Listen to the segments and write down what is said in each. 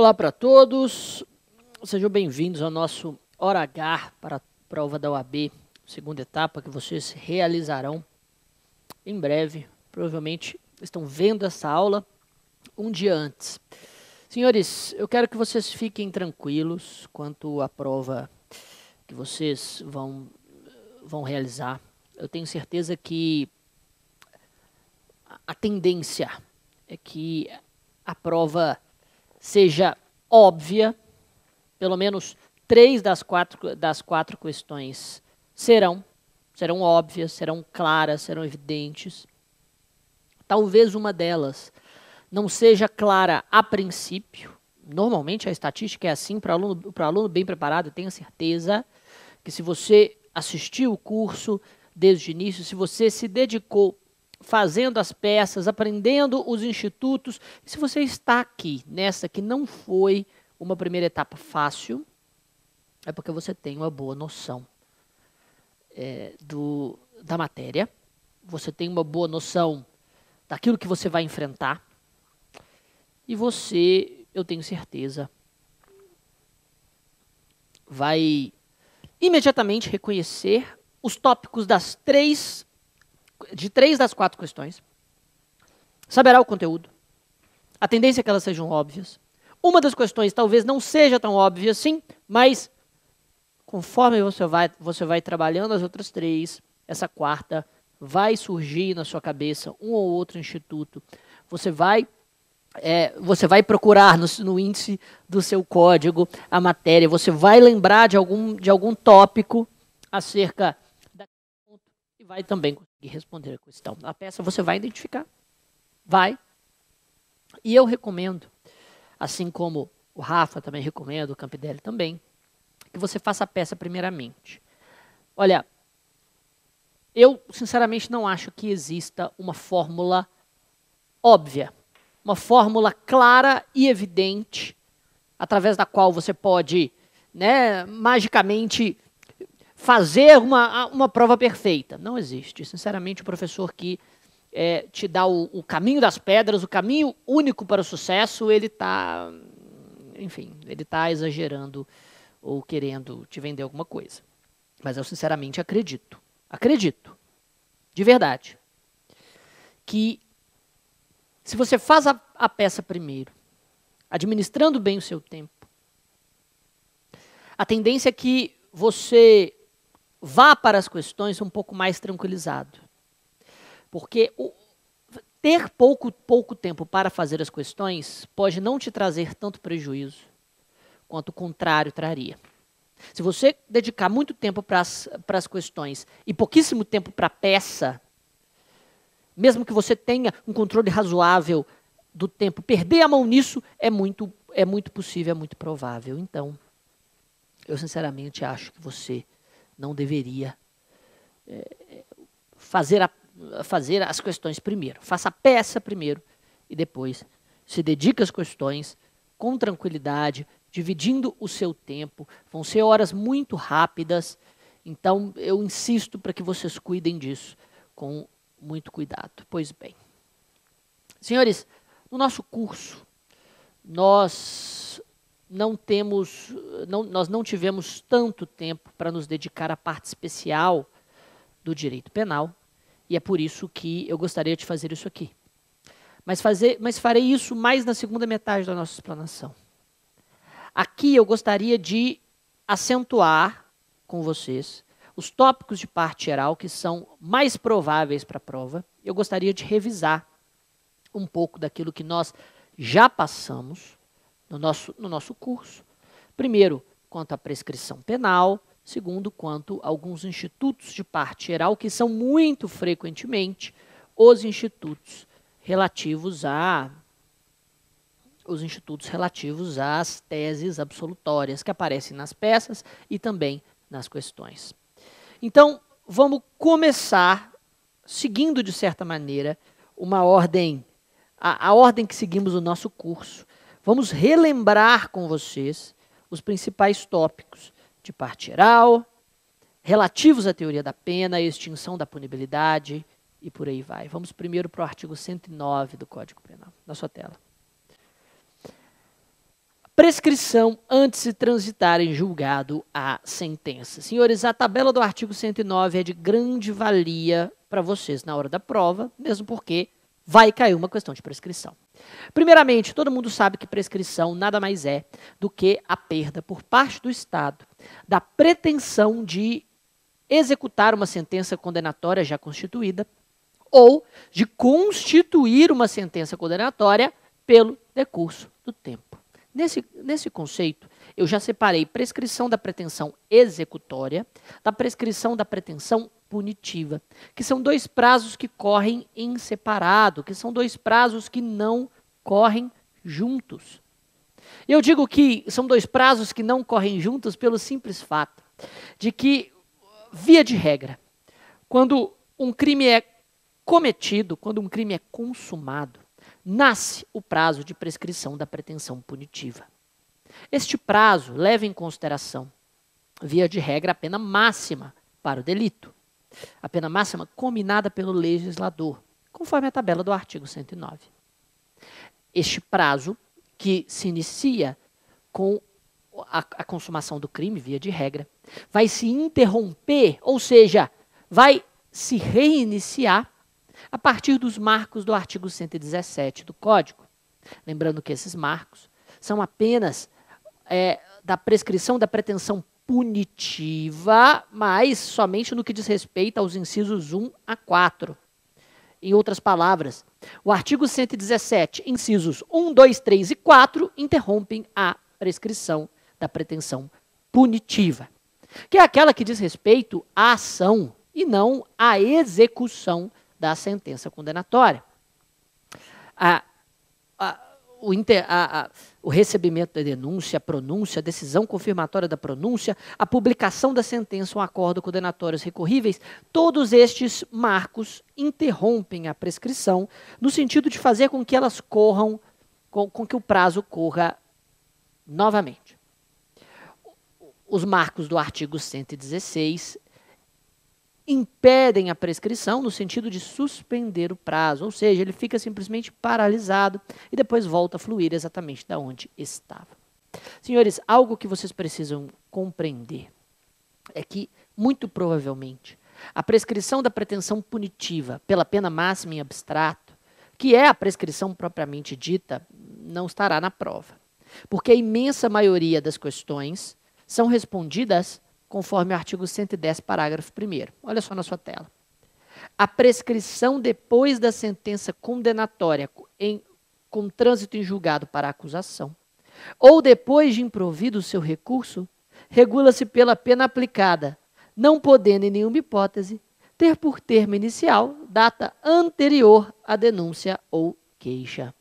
Olá para todos, sejam bem-vindos ao nosso Hora H para a prova da OAB, segunda etapa que vocês realizarão em breve. Provavelmente estão vendo essa aula um dia antes. Senhores, eu quero que vocês fiquem tranquilos quanto à prova que vocês vão realizar. Eu tenho certeza que a tendência é que a prova seja óbvia, pelo menos 3 das quatro questões serão óbvias, serão claras, serão evidentes. Talvez uma delas não seja clara a princípio. Normalmente a estatística é assim para o aluno bem preparado. Eu tenho certeza que se você assistiu o curso desde o início, se você se dedicou fazendo as peças, aprendendo os institutos, e se você está aqui nessa que não foi uma primeira etapa fácil, é porque você tem uma boa noção da matéria, você tem uma boa noção daquilo que você vai enfrentar, e você, eu tenho certeza, vai imediatamente reconhecer os tópicos de 3 das 4 questões, saberá o conteúdo, a tendência é que elas sejam óbvias. Uma das questões talvez não seja tão óbvia assim, mas conforme você vai trabalhando as outras 3, essa quarta vai surgir na sua cabeça um ou outro instituto. Você vai procurar no índice do seu código a matéria, você vai lembrar de algum tópico acerca da ponto e vai também conseguir responder a questão. A peça você vai identificar. Vai. E eu recomendo, assim como o Rafa também recomenda, o Campidelli também, que você faça a peça primeiramente. Olha, eu sinceramente não acho que exista uma fórmula óbvia, uma fórmula clara e evidente, através da qual você pode, magicamente fazer uma prova perfeita. Não existe. Sinceramente, o professor que te dá o caminho das pedras, o caminho único para o sucesso, ele está exagerando ou querendo te vender alguma coisa. Mas eu sinceramente acredito, de verdade, que se você faz a peça primeiro, administrando bem o seu tempo, a tendência é que você vá para as questões um pouco mais tranquilizado. Porque ter pouco tempo para fazer as questões pode não te trazer tanto prejuízo quanto o contrário traria. Se você dedicar muito tempo para as questões e pouquíssimo tempo para a peça, mesmo que você tenha um controle razoável do tempo, perder a mão nisso é muito possível, é muito provável. Então, eu sinceramente acho que você não deveria fazer as questões primeiro. Faça a peça primeiro e depois se dedique às questões com tranquilidade, dividindo o seu tempo. Vão ser horas muito rápidas, então eu insisto para que vocês cuidem disso com muito cuidado. Pois bem, senhores, no nosso curso, nós não tivemos tanto tempo para nos dedicar à parte especial do direito penal, e é por isso que eu gostaria de fazer isso aqui. Mas farei isso mais na segunda metade da nossa explanação. Aqui eu gostaria de acentuar com vocês os tópicos de parte geral que são mais prováveis para a prova. Eu gostaria de revisar um pouco daquilo que nós já passamos no nosso curso. Primeiro, quanto à prescrição penal. Segundo, quanto a alguns institutos de parte geral, que são muito frequentemente os institutos relativos às teses absolutórias que aparecem nas peças e também nas questões. Então, vamos começar seguindo, de certa maneira, uma ordem, a ordem que seguimos no nosso curso. Vamos relembrar com vocês os principais tópicos de parte geral, relativos à teoria da pena, à extinção da punibilidade e por aí vai. Vamos primeiro para o artigo 109 do Código Penal, na sua tela. Prescrição antes de transitar em julgado a sentença. Senhores, a tabela do artigo 109 é de grande valia para vocês na hora da prova, mesmo porque vai cair uma questão de prescrição. Primeiramente, todo mundo sabe que prescrição nada mais é do que a perda por parte do Estado da pretensão de executar uma sentença condenatória já constituída ou de constituir uma sentença condenatória pelo decurso do tempo. Nesse conceito, eu já separei prescrição da pretensão executória da prescrição da pretensão punitiva, que são dois prazos que correm em separado, que são dois prazos que não correm juntos. Eu digo que são dois prazos que não correm juntos pelo simples fato de que, via de regra, quando um crime é cometido, quando um crime é consumado, nasce o prazo de prescrição da pretensão punitiva. Este prazo leva em consideração, via de regra, a pena máxima para o delito. A pena máxima combinada pelo legislador, conforme a tabela do artigo 109. Este prazo, que se inicia com a consumação do crime, via de regra, vai se interromper, ou seja, vai se reiniciar a partir dos marcos do artigo 117 do Código. Lembrando que esses marcos são apenas da prescrição da pretensão punitiva, mas somente no que diz respeito aos incisos 1 a 4. Em outras palavras, o artigo 117, incisos 1, 2, 3 e 4, interrompem a prescrição da pretensão punitiva, que é aquela que diz respeito à ação e não à execução da sentença condenatória. O recebimento da denúncia, a pronúncia, a decisão confirmatória da pronúncia, a publicação da sentença ou acordo condenatórios recorríveis, todos estes marcos interrompem a prescrição no sentido de fazer com que elas corram, com que o prazo corra novamente. Os marcos do artigo 116 impedem a prescrição no sentido de suspender o prazo, ou seja, ele fica simplesmente paralisado e depois volta a fluir exatamente da onde estava. Senhores, algo que vocês precisam compreender é que, muito provavelmente, a prescrição da pretensão punitiva pela pena máxima em abstrato, que é a prescrição propriamente dita, não estará na prova, porque a imensa maioria das questões são respondidas conforme o artigo 110, parágrafo 1º. Olha só na sua tela. A prescrição depois da sentença condenatória com trânsito em julgado para a acusação, ou depois de improvido o seu recurso, regula-se pela pena aplicada, não podendo, em nenhuma hipótese, ter por termo inicial data anterior à denúncia ou queixa.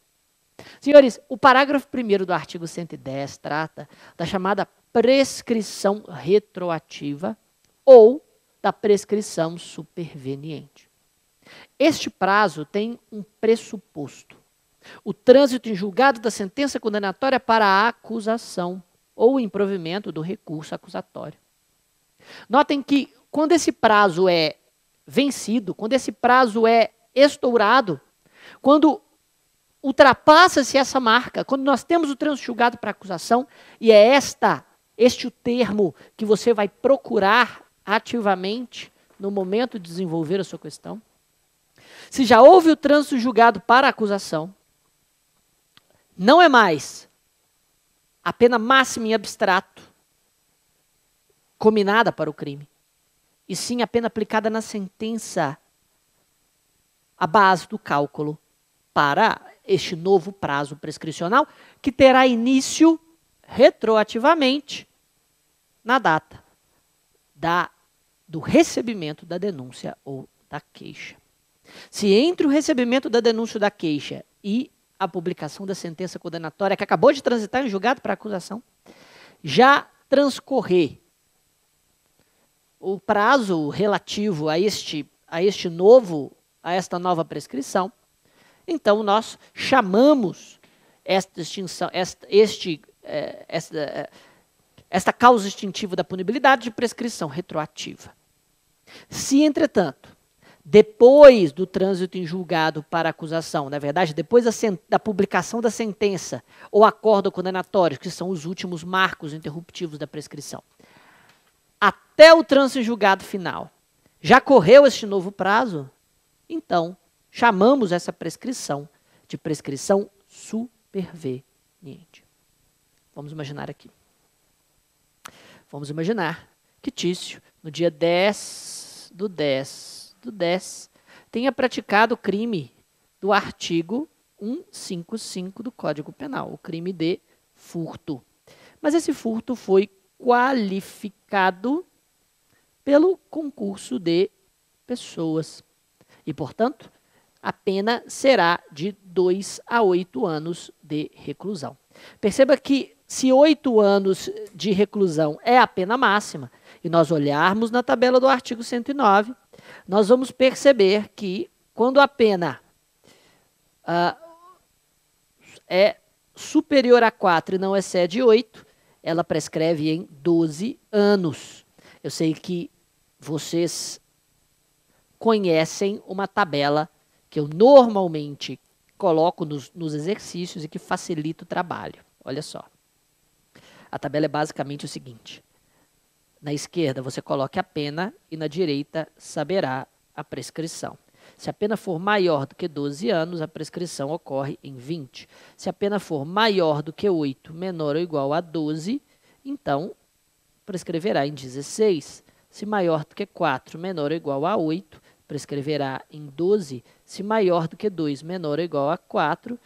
Senhores, o parágrafo 1º do artigo 110 trata da chamada prescrição retroativa ou da prescrição superveniente. Este prazo tem um pressuposto: o trânsito em julgado da sentença condenatória para a acusação ou o improvimento do recurso acusatório. Notem que quando esse prazo é vencido, quando esse prazo é estourado, quando ultrapassa-se essa marca, quando nós temos o trânsito julgado para a acusação, e é este o termo que você vai procurar ativamente no momento de desenvolver a sua questão. Se já houve o trânsito julgado para a acusação, não é mais a pena máxima em abstrato combinada para o crime, e sim a pena aplicada na sentença, a base do cálculo para este novo prazo prescricional, que terá início retroativamente na data do recebimento da denúncia ou da queixa. Se entre o recebimento da denúncia ou da queixa e a publicação da sentença condenatória, que acabou de transitar em julgado para acusação, já transcorrer o prazo relativo a esta nova prescrição, então nós chamamos esta extinção, esta causa extintiva da punibilidade de prescrição retroativa. Se, entretanto, depois do trânsito em julgado para acusação, na verdade, depois da publicação da sentença ou acordo condenatório, que são os últimos marcos interruptivos da prescrição, até o trânsito em julgado final, já correu este novo prazo, então chamamos essa prescrição de prescrição superveniente. Vamos imaginar aqui. Vamos imaginar que Tício, no dia 10/10/10, tenha praticado o crime do artigo 155 do Código Penal, o crime de furto. Mas esse furto foi qualificado pelo concurso de pessoas. E, portanto, a pena será de 2 a 8 anos de reclusão. Perceba que se 8 anos de reclusão é a pena máxima, e nós olharmos na tabela do artigo 109, nós vamos perceber que quando a pena é superior a 4 e não excede 8, ela prescreve em 12 anos. Eu sei que vocês conhecem uma tabela que eu normalmente coloco nos exercícios e que facilita o trabalho. Olha só. A tabela é basicamente o seguinte. Na esquerda você coloca a pena e na direita saberá a prescrição. Se a pena for maior do que 12 anos, a prescrição ocorre em 20. Se a pena for maior do que 8, menor ou igual a 12, então prescreverá em 16. Se maior do que 4, menor ou igual a 8, prescreverá em 12. Se maior do que 2, menor ou igual a 4,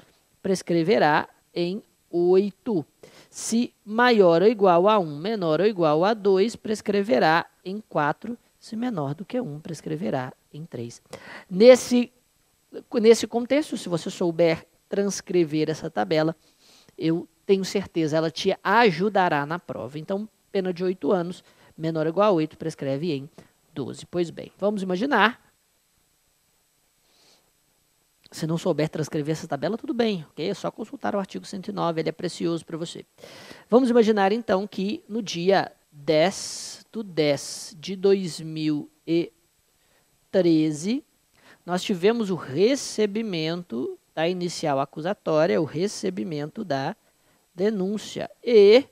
prescreverá em 8. Se maior ou igual a 1, menor ou igual a 2, prescreverá em 4. Se menor do que 1, prescreverá em 3. Nesse contexto, se você souber transcrever essa tabela, eu tenho certeza, ela te ajudará na prova. Então, pena de 8 anos, menor ou igual a 8, prescreve em 12. Pois bem, vamos imaginar. Se não souber transcrever essa tabela, tudo bem, ok? É só consultar o artigo 109, ele é precioso para você. Vamos imaginar, então, que no dia 10/10/2013, nós tivemos o recebimento da inicial acusatória, o recebimento da denúncia. E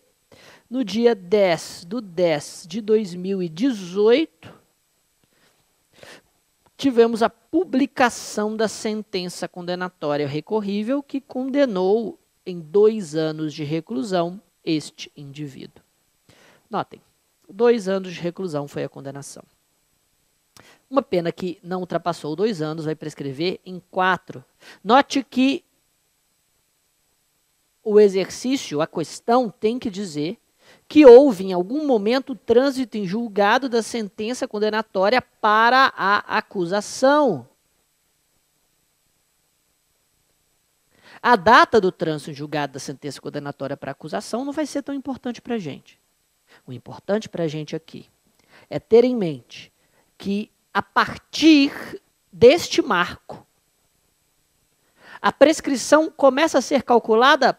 no dia 10/10/2018, tivemos a publicação da sentença condenatória recorrível que condenou em 2 anos de reclusão este indivíduo. Notem, 2 anos de reclusão foi a condenação. Uma pena que não ultrapassou 2 anos vai prescrever em 4. Note que o exercício, a questão, tem que dizer que houve em algum momento trânsito em julgado da sentença condenatória para a acusação. A data do trânsito em julgado da sentença condenatória para a acusação não vai ser tão importante para a gente. O importante para a gente aqui é ter em mente que, a partir deste marco, a prescrição começa a ser calculada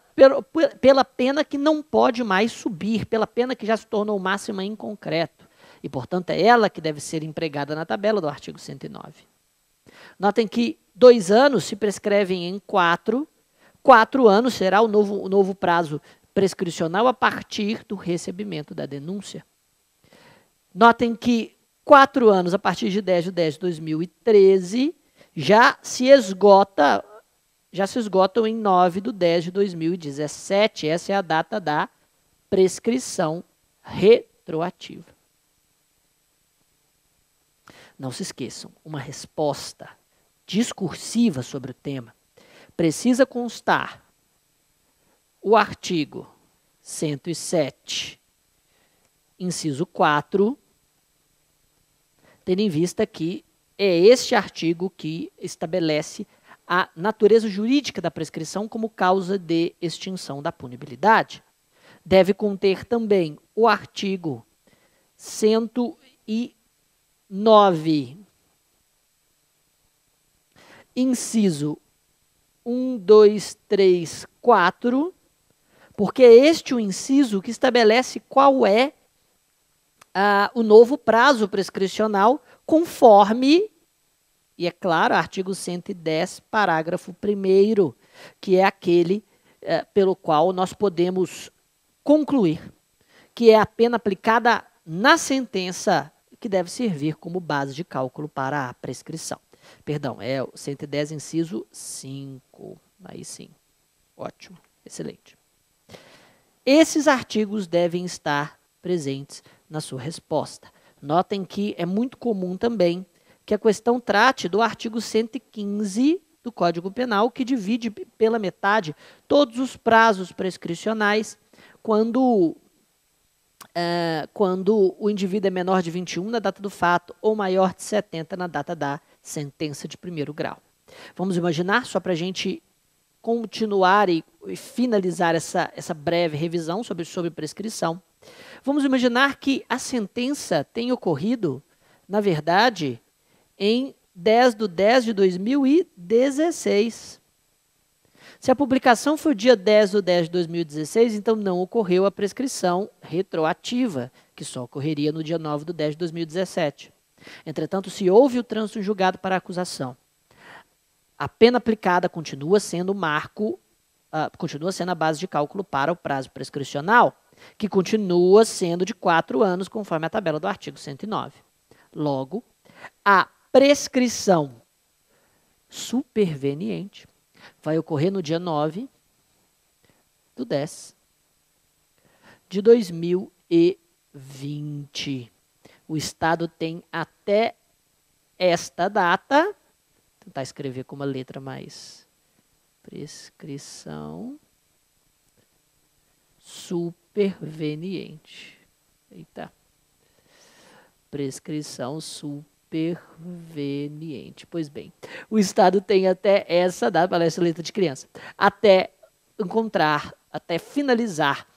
pela pena que não pode mais subir, pela pena que já se tornou máxima em concreto. E, portanto, é ela que deve ser empregada na tabela do artigo 109. Notem que 2 anos se prescrevem em 4. 4 anos será o novo prazo prescricional a partir do recebimento da denúncia. Notem que 4 anos, a partir de 10/10/2013, já se esgotam em 9/10/2017. Essa é a data da prescrição retroativa. Não se esqueçam, uma resposta discursiva sobre o tema precisa constar o artigo 107, inciso 4, tendo em vista que é este artigo que estabelece a natureza jurídica da prescrição como causa de extinção da punibilidade. Deve conter também o artigo 109, inciso 1, 2, 3, 4, porque é este o inciso que estabelece qual é o novo prazo prescricional conforme E é claro, artigo 110, parágrafo 1º, que é aquele pelo qual nós podemos concluir que é a pena aplicada na sentença que deve servir como base de cálculo para a prescrição. Perdão, é o 110, inciso 5. Aí sim, ótimo, excelente. Esses artigos devem estar presentes na sua resposta. Notem que é muito comum também que a questão trate do artigo 115 do Código Penal, que divide pela metade todos os prazos prescricionais quando o indivíduo é menor de 21 na data do fato ou maior de 70 na data da sentença de primeiro grau. Vamos imaginar, só para a gente continuar e finalizar essa breve revisão sobre prescrição, vamos imaginar que a sentença tenha ocorrido, na verdade, em 10/10/2016. Se a publicação foi dia 10/10/2016, então não ocorreu a prescrição retroativa, que só ocorreria no dia 9/10/2017. Entretanto, se houve o trânsito em julgado para a acusação, a pena aplicada continua sendo continua sendo a base de cálculo para o prazo prescricional, que continua sendo de 4 anos, conforme a tabela do artigo 109. Logo, a prescrição superveniente vai ocorrer no dia 9/10/2020. O Estado tem até esta data, vou tentar escrever com uma letra mais, prescrição superveniente. Eita. Prescrição superveniente. Pois bem, o Estado tem até essa data, parece letra de criança, até finalizar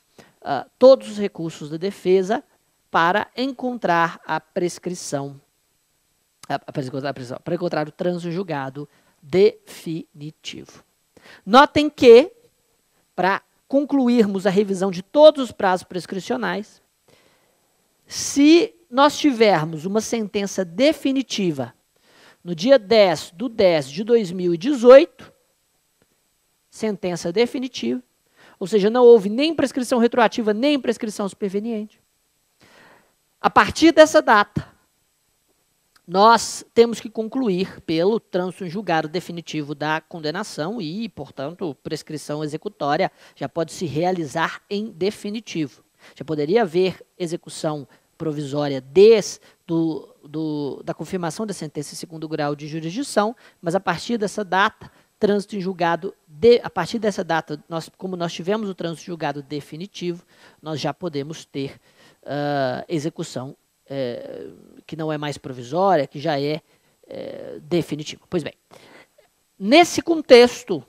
todos os recursos da defesa para encontrar a prescrição, para encontrar o trânsito julgado definitivo. Notem que, para concluirmos a revisão de todos os prazos prescricionais, se nós tivermos uma sentença definitiva no dia 10/10/2018, sentença definitiva, ou seja, não houve nem prescrição retroativa, nem prescrição superveniente. A partir dessa data, nós temos que concluir pelo trânsito em julgado definitivo da condenação e, portanto, prescrição executória já pode se realizar em definitivo. Já poderia haver execução provisória desde da confirmação da sentença em segundo grau de jurisdição, mas a partir dessa data, trânsito em julgado, a partir dessa data, como nós tivemos o trânsito em julgado definitivo, nós já podemos ter execução que não é mais provisória, que já é definitiva. Pois bem, nesse contexto,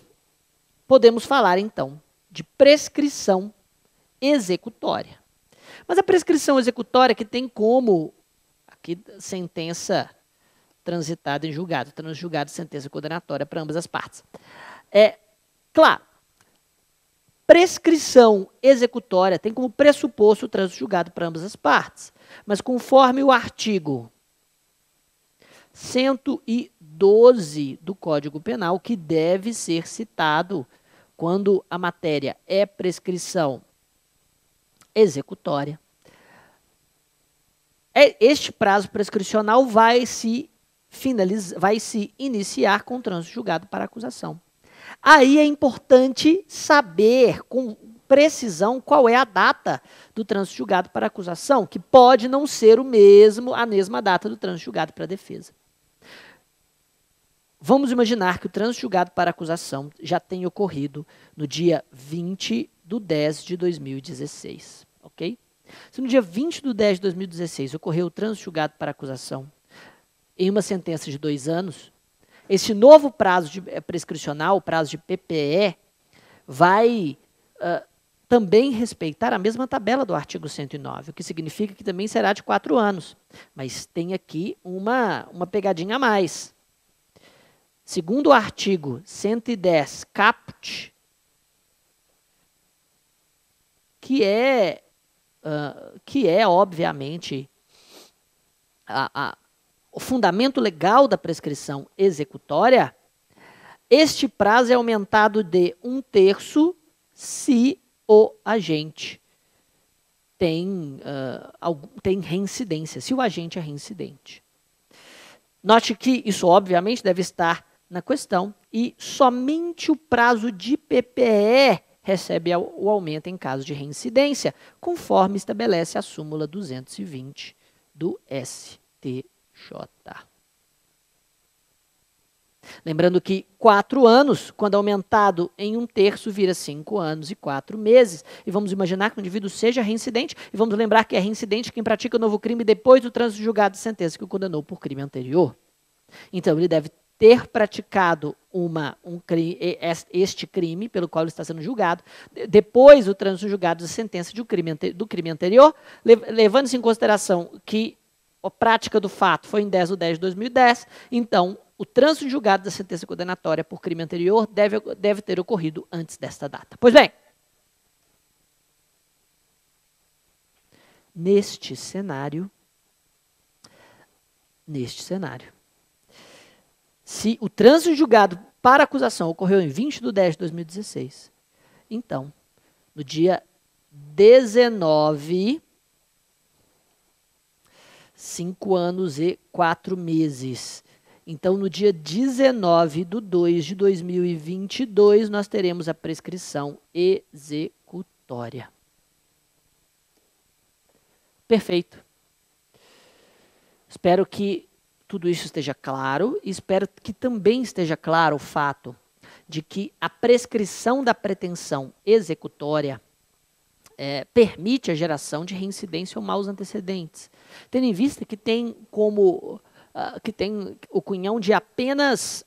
podemos falar, então, de prescrição executória. Mas a prescrição executória que tem como aqui sentença transitada em julgado, transjulgado, sentença condenatória para ambas as partes. Claro, prescrição executória tem como pressuposto o trânsito julgado para ambas as partes, mas conforme o artigo 112 do Código Penal, que deve ser citado quando a matéria é prescrição executória, este prazo prescricional vai se iniciar com o trânsito julgado para acusação. Aí é importante saber com precisão qual é a data do trânsito julgado para acusação, que pode não ser a mesma data do trânsito julgado para a defesa. Vamos imaginar que o trânsito julgado para acusação já tenha ocorrido no dia 20/10/2016, ok? Se no dia 20/10/2016 ocorreu o trânsito julgado para acusação em uma sentença de 2 anos, esse novo prazo prescricional, o prazo de PPE, vai também respeitar a mesma tabela do artigo 109, o que significa que também será de 4 anos. Mas tem aqui uma pegadinha a mais. Segundo o artigo 110 caput, que é obviamente o fundamento legal da prescrição executória, este prazo é aumentado de 1/3 se o agente tem reincidência, se o agente é reincidente. Note que isso, obviamente, deve estar na questão e somente o prazo de PPE recebe o aumento em caso de reincidência, conforme estabelece a súmula 220 do STJ. Lembrando que 4 anos, quando aumentado em 1/3, vira 5 anos e 4 meses. E vamos imaginar que o indivíduo seja reincidente, e vamos lembrar que é reincidente quem pratica novo crime depois do trânsito julgado de sentença que o condenou por crime anterior. Então, ele deve ter praticado este crime pelo qual ele está sendo julgado, depois do trânsito julgado de sentença do crime anterior, levando-se em consideração que a prática do fato foi em 10/10/2010, então, o trânsito julgado da sentença condenatória por crime anterior deve ter ocorrido antes desta data. Pois bem, neste cenário, se o trânsito julgado para acusação ocorreu em 20/10/2016, então, no dia 19, 5 anos e 4 meses. Então, no dia 19/2/2022, nós teremos a prescrição executória. Perfeito. Espero que tudo isso esteja claro e espero que também esteja claro o fato de que a prescrição da pretensão executória permite a geração de reincidência ou maus antecedentes, tendo em vista que tem o cunhão de apenas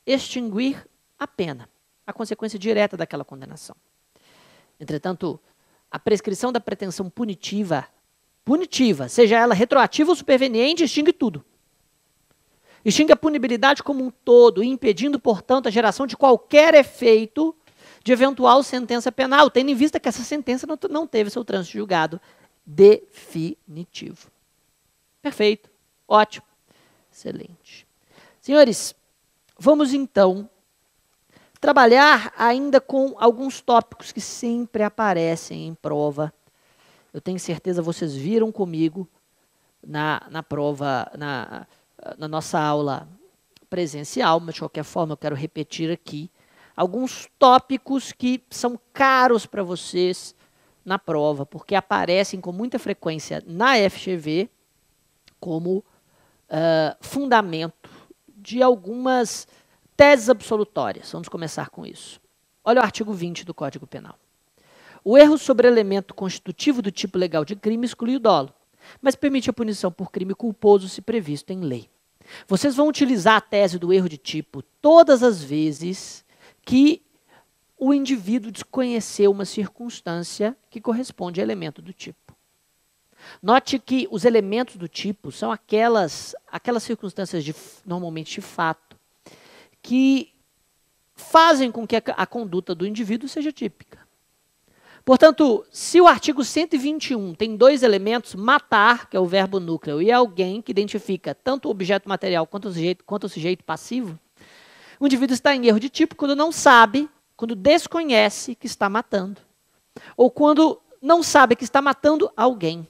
extinguir a pena, a consequência direta daquela condenação. Entretanto, a prescrição da pretensão punitiva, seja ela retroativa ou superveniente, extingue tudo. Extingue a punibilidade como um todo, impedindo, portanto, a geração de qualquer efeito de eventual sentença penal, tendo em vista que essa sentença não teve seu trânsito julgado definitivo. Perfeito. Ótimo. Excelente. Senhores, vamos então trabalhar ainda com alguns tópicos que sempre aparecem em prova. Eu tenho certeza vocês viram comigo na prova, na nossa aula presencial, mas de qualquer forma eu quero repetir aqui alguns tópicos que são caros para vocês na prova, porque aparecem com muita frequência na FGV como fundamento de algumas teses absolutórias. Vamos começar com isso. Olha o artigo 20 do Código Penal. O erro sobre elemento constitutivo do tipo legal de crime exclui o dolo, mas permite a punição por crime culposo se previsto em lei. Vocês vão utilizar a tese do erro de tipo todas as vezes que o indivíduo desconheceu uma circunstância que corresponde a elemento do tipo. Note que os elementos do tipo são aquelas circunstâncias normalmente de fato que fazem com que a conduta do indivíduo seja típica. Portanto, se o artigo 121 tem 2 elementos, matar, que é o verbo núcleo, e alguém que identifica tanto o objeto material quanto o sujeito passivo, o indivíduo está em erro de tipo quando não sabe, quando desconhece que está matando, ou quando não sabe que está matando alguém.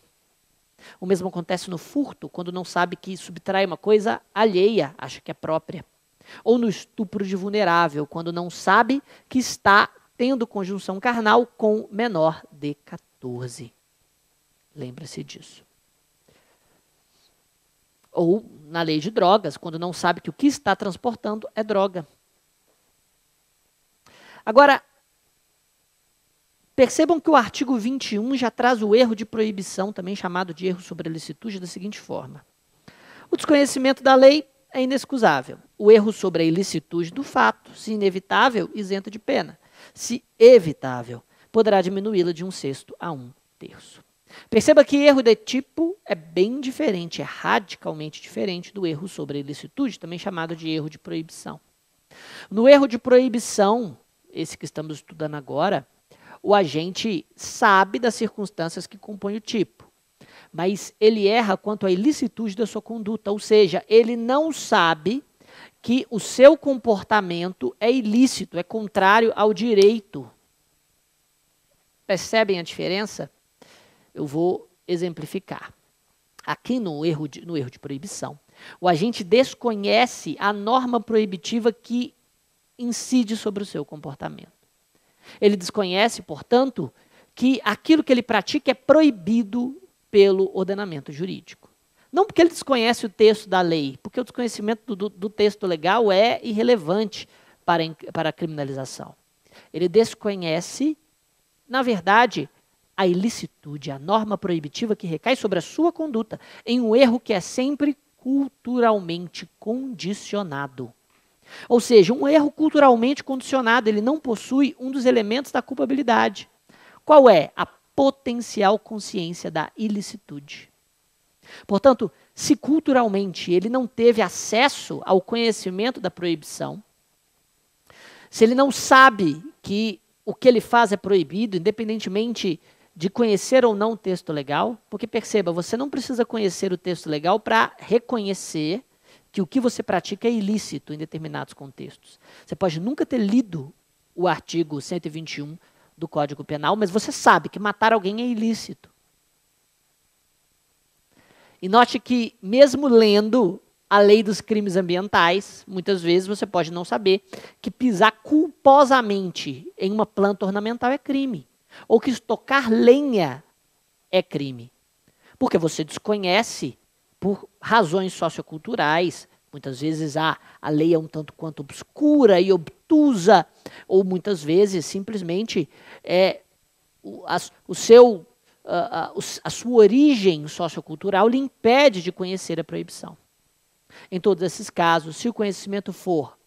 O mesmo acontece no furto, quando não sabe que subtrai uma coisa alheia, acha que é própria. Ou no estupro de vulnerável, quando não sabe que está tendo conjunção carnal com menor de 14. Lembra-se disso. Ou na lei de drogas, quando não sabe que o que está transportando é droga. Agora, percebam que o artigo 21 já traz o erro de proibição, também chamado de erro sobre a ilicitude, da seguinte forma. O desconhecimento da lei é inexcusável. O erro sobre a ilicitude do fato, se inevitável, isenta de pena. Se evitável, poderá diminuí-la de 1/6 a 1/3. Perceba que erro de tipo é bem diferente, é radicalmente diferente do erro sobre a ilicitude, também chamado de erro de proibição. No erro de proibição, esse que estamos estudando agora, o agente sabe das circunstâncias que compõem o tipo, mas ele erra quanto à ilicitude da sua conduta, ou seja, ele não sabe que o seu comportamento é ilícito, é contrário ao direito. Percebem a diferença? Eu vou exemplificar. Aqui no erro de proibição, o agente desconhece a norma proibitiva que incide sobre o seu comportamento. Ele desconhece, portanto, que aquilo que ele pratica é proibido pelo ordenamento jurídico. Não porque ele desconhece o texto da lei, porque o desconhecimento do texto legal é irrelevante para a criminalização. Ele desconhece, na verdade, a ilicitude, a norma proibitiva que recai sobre a sua conduta, em um erro que é sempre culturalmente condicionado. Ou seja, um erro culturalmente condicionado, ele não possui um dos elementos da culpabilidade. Qual é? A potencial consciência da ilicitude. Portanto, se culturalmente ele não teve acesso ao conhecimento da proibição, se ele não sabe que o que ele faz é proibido, independentemente de conhecer ou não o texto legal, porque perceba, você não precisa conhecer o texto legal para reconhecer que o que você pratica é ilícito em determinados contextos. Você pode nunca ter lido o artigo 121 do Código Penal, mas você sabe que matar alguém é ilícito. E note que, mesmo lendo a lei dos crimes ambientais, muitas vezes você pode não saber que pisar culposamente em uma planta ornamental é crime. Ou que estocar lenha é crime. Porque você desconhece por razões socioculturais. Muitas vezes a lei é um tanto quanto obscura e obtusa, ou muitas vezes simplesmente a sua origem sociocultural lhe impede de conhecer a proibição. Em todos esses casos, se o conhecimento for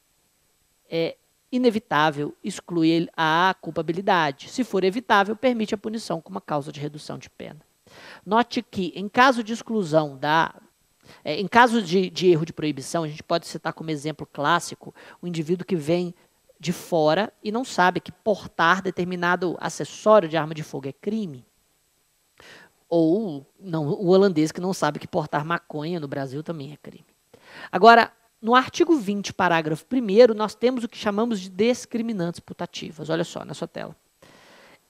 inevitável, exclui a culpabilidade. Se for evitável, permite a punição como uma causa de redução de pena. Note que, em caso de exclusão em caso de erro de proibição, a gente pode citar como exemplo clássico o indivíduo que vem de fora e não sabe que portar determinado acessório de arma de fogo é crime. Ou o holandês que não sabe que portar maconha no Brasil também é crime. Agora, no artigo 20, parágrafo 1º, nós temos o que chamamos de discriminantes putativas. Olha só, na sua tela.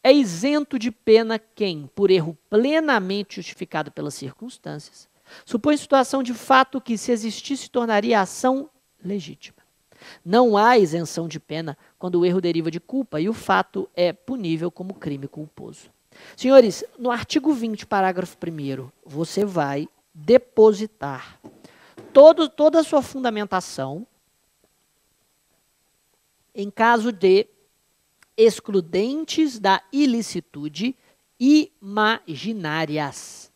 É isento de pena quem, por erro plenamente justificado pelas circunstâncias, supõe situação de fato que, se existisse, tornaria a ação legítima. Não há isenção de pena quando o erro deriva de culpa e o fato é punível como crime culposo. Senhores, no artigo 20, parágrafo 1º, você vai depositar toda a sua fundamentação em caso de excludentes da ilicitude imaginárias.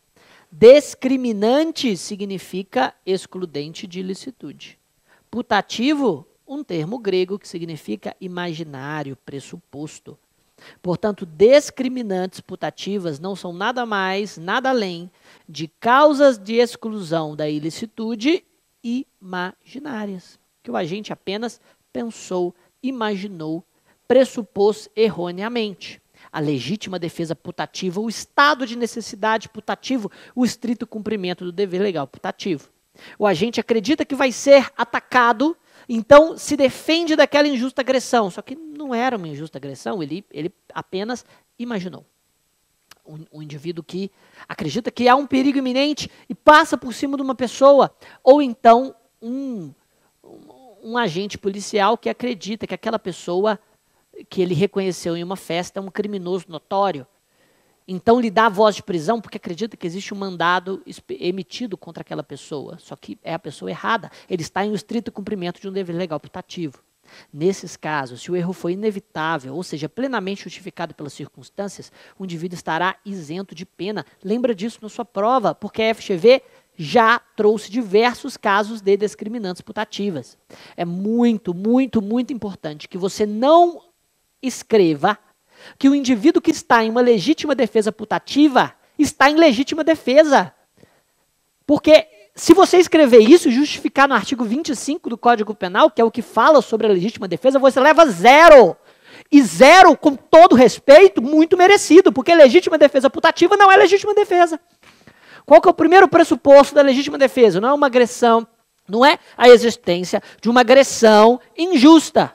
Discriminante significa excludente de ilicitude. Putativo, um termo grego que significa imaginário, pressuposto. Portanto, discriminantes putativas não são nada mais, nada além de causas de exclusão da ilicitude imaginárias, que o agente apenas pensou, imaginou, pressupôs erroneamente. A legítima defesa putativa, o estado de necessidade putativo, o estrito cumprimento do dever legal putativo. O agente acredita que vai ser atacado, então se defende daquela injusta agressão, só que não era uma injusta agressão, ele apenas imaginou. Um indivíduo que acredita que há um perigo iminente e passa por cima de uma pessoa, ou então um agente policial que acredita que aquela pessoa que ele reconheceu em uma festa é um criminoso notório. Então lhe dá a voz de prisão porque acredita que existe um mandado emitido contra aquela pessoa. Só que é a pessoa errada. Ele está em estrito cumprimento de um dever legal putativo. Nesses casos, se o erro foi inevitável, ou seja, plenamente justificado pelas circunstâncias, o indivíduo estará isento de pena. Lembra disso na sua prova, porque a FGV já trouxe diversos casos de discriminantes putativas. É muito, muito, muito importante que você não escreva que o indivíduo que está em uma legítima defesa putativa está em legítima defesa. Porque se você escrever isso e justificar no artigo 25 do Código Penal, que é o que fala sobre a legítima defesa, você leva 0. E 0, com todo respeito, muito merecido, porque legítima defesa putativa não é legítima defesa. Qual que é o primeiro pressuposto da legítima defesa? Não é uma agressão, não é a existência de uma agressão injusta.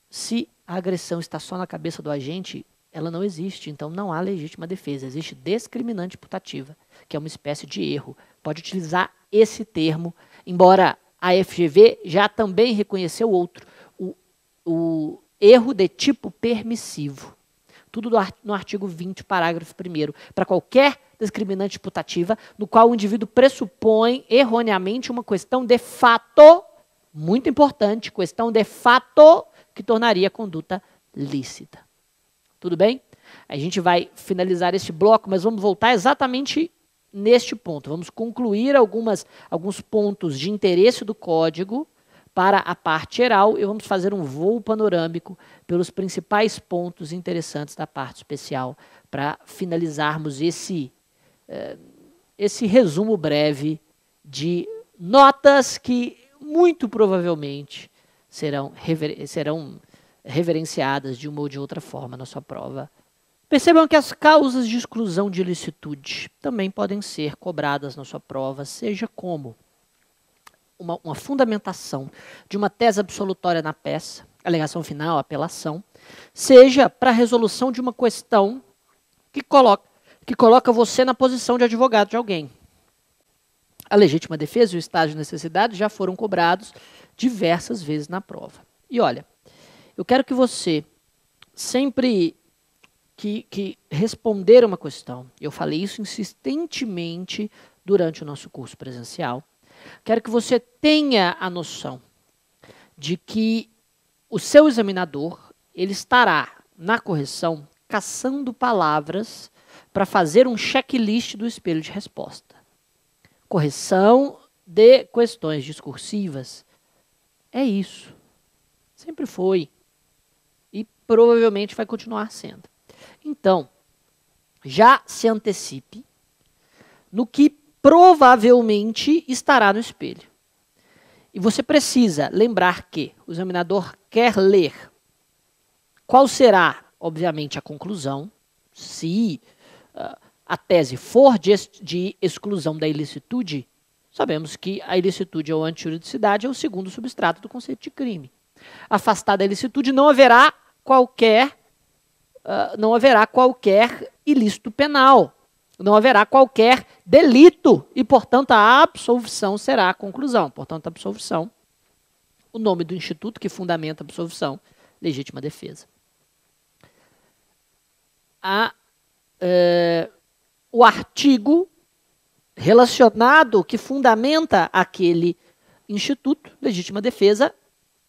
Se a agressão está só na cabeça do agente, ela não existe, então não há legítima defesa. Existe discriminante putativa, que é uma espécie de erro. Pode utilizar esse termo, embora a FGV já também reconheceu outro, o erro de tipo permissivo. Tudo no artigo 20, parágrafo 1º, para qualquer discriminante putativa, no qual o indivíduo pressupõe erroneamente uma questão de fato, muito importante, questão de fato, que tornaria a conduta lícita. Tudo bem? A gente vai finalizar este bloco, mas vamos voltar exatamente neste ponto. Vamos concluir alguns pontos de interesse do Código para a parte geral e vamos fazer um voo panorâmico pelos principais pontos interessantes da parte especial para finalizarmos esse resumo breve de notas que muito provavelmente serão reverenciadas de uma ou de outra forma na sua prova. Percebam que as causas de exclusão de ilicitude também podem ser cobradas na sua prova, seja como uma fundamentação de uma tese absolutória na peça, alegação final, apelação, seja para a resolução de uma questão que coloca você na posição de advogado de alguém. A legítima defesa e o estágio de necessidade já foram cobrados diversas vezes na prova. E olha, eu quero que você, sempre que responder uma questão, eu falei isso insistentemente durante o nosso curso presencial, quero que você tenha a noção de que o seu examinador, ele estará na correção caçando palavras para fazer um checklist do espelho de resposta. Correção de questões discursivas é isso. Sempre foi. E provavelmente vai continuar sendo. Então, já se antecipe no que provavelmente estará no espelho. E você precisa lembrar que o examinador quer ler qual será, obviamente, a conclusão, se a tese for de exclusão da ilicitude. Sabemos que a ilicitude ou antijuridicidade é o segundo substrato do conceito de crime. Afastada a ilicitude, não haverá qualquer ilícito penal, não haverá qualquer delito e, portanto, a absolvição será a conclusão. Portanto, a absolvição, o nome do instituto que fundamenta a absolvição, legítima defesa. O artigo relacionado que fundamenta aquele instituto, legítima defesa,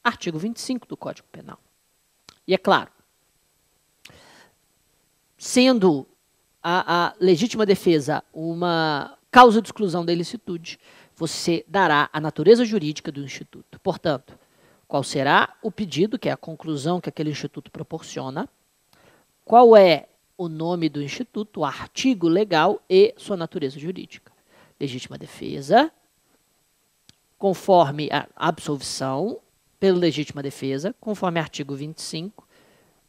artigo 25 do Código Penal. E é claro, sendo a legítima defesa uma causa de exclusão da ilicitude, você dará a natureza jurídica do instituto. Portanto, qual será o pedido, que é a conclusão que aquele instituto proporciona, qual é o nome do instituto, o artigo legal e sua natureza jurídica. Legítima defesa, conforme a absolvição pela legítima defesa, conforme artigo 25,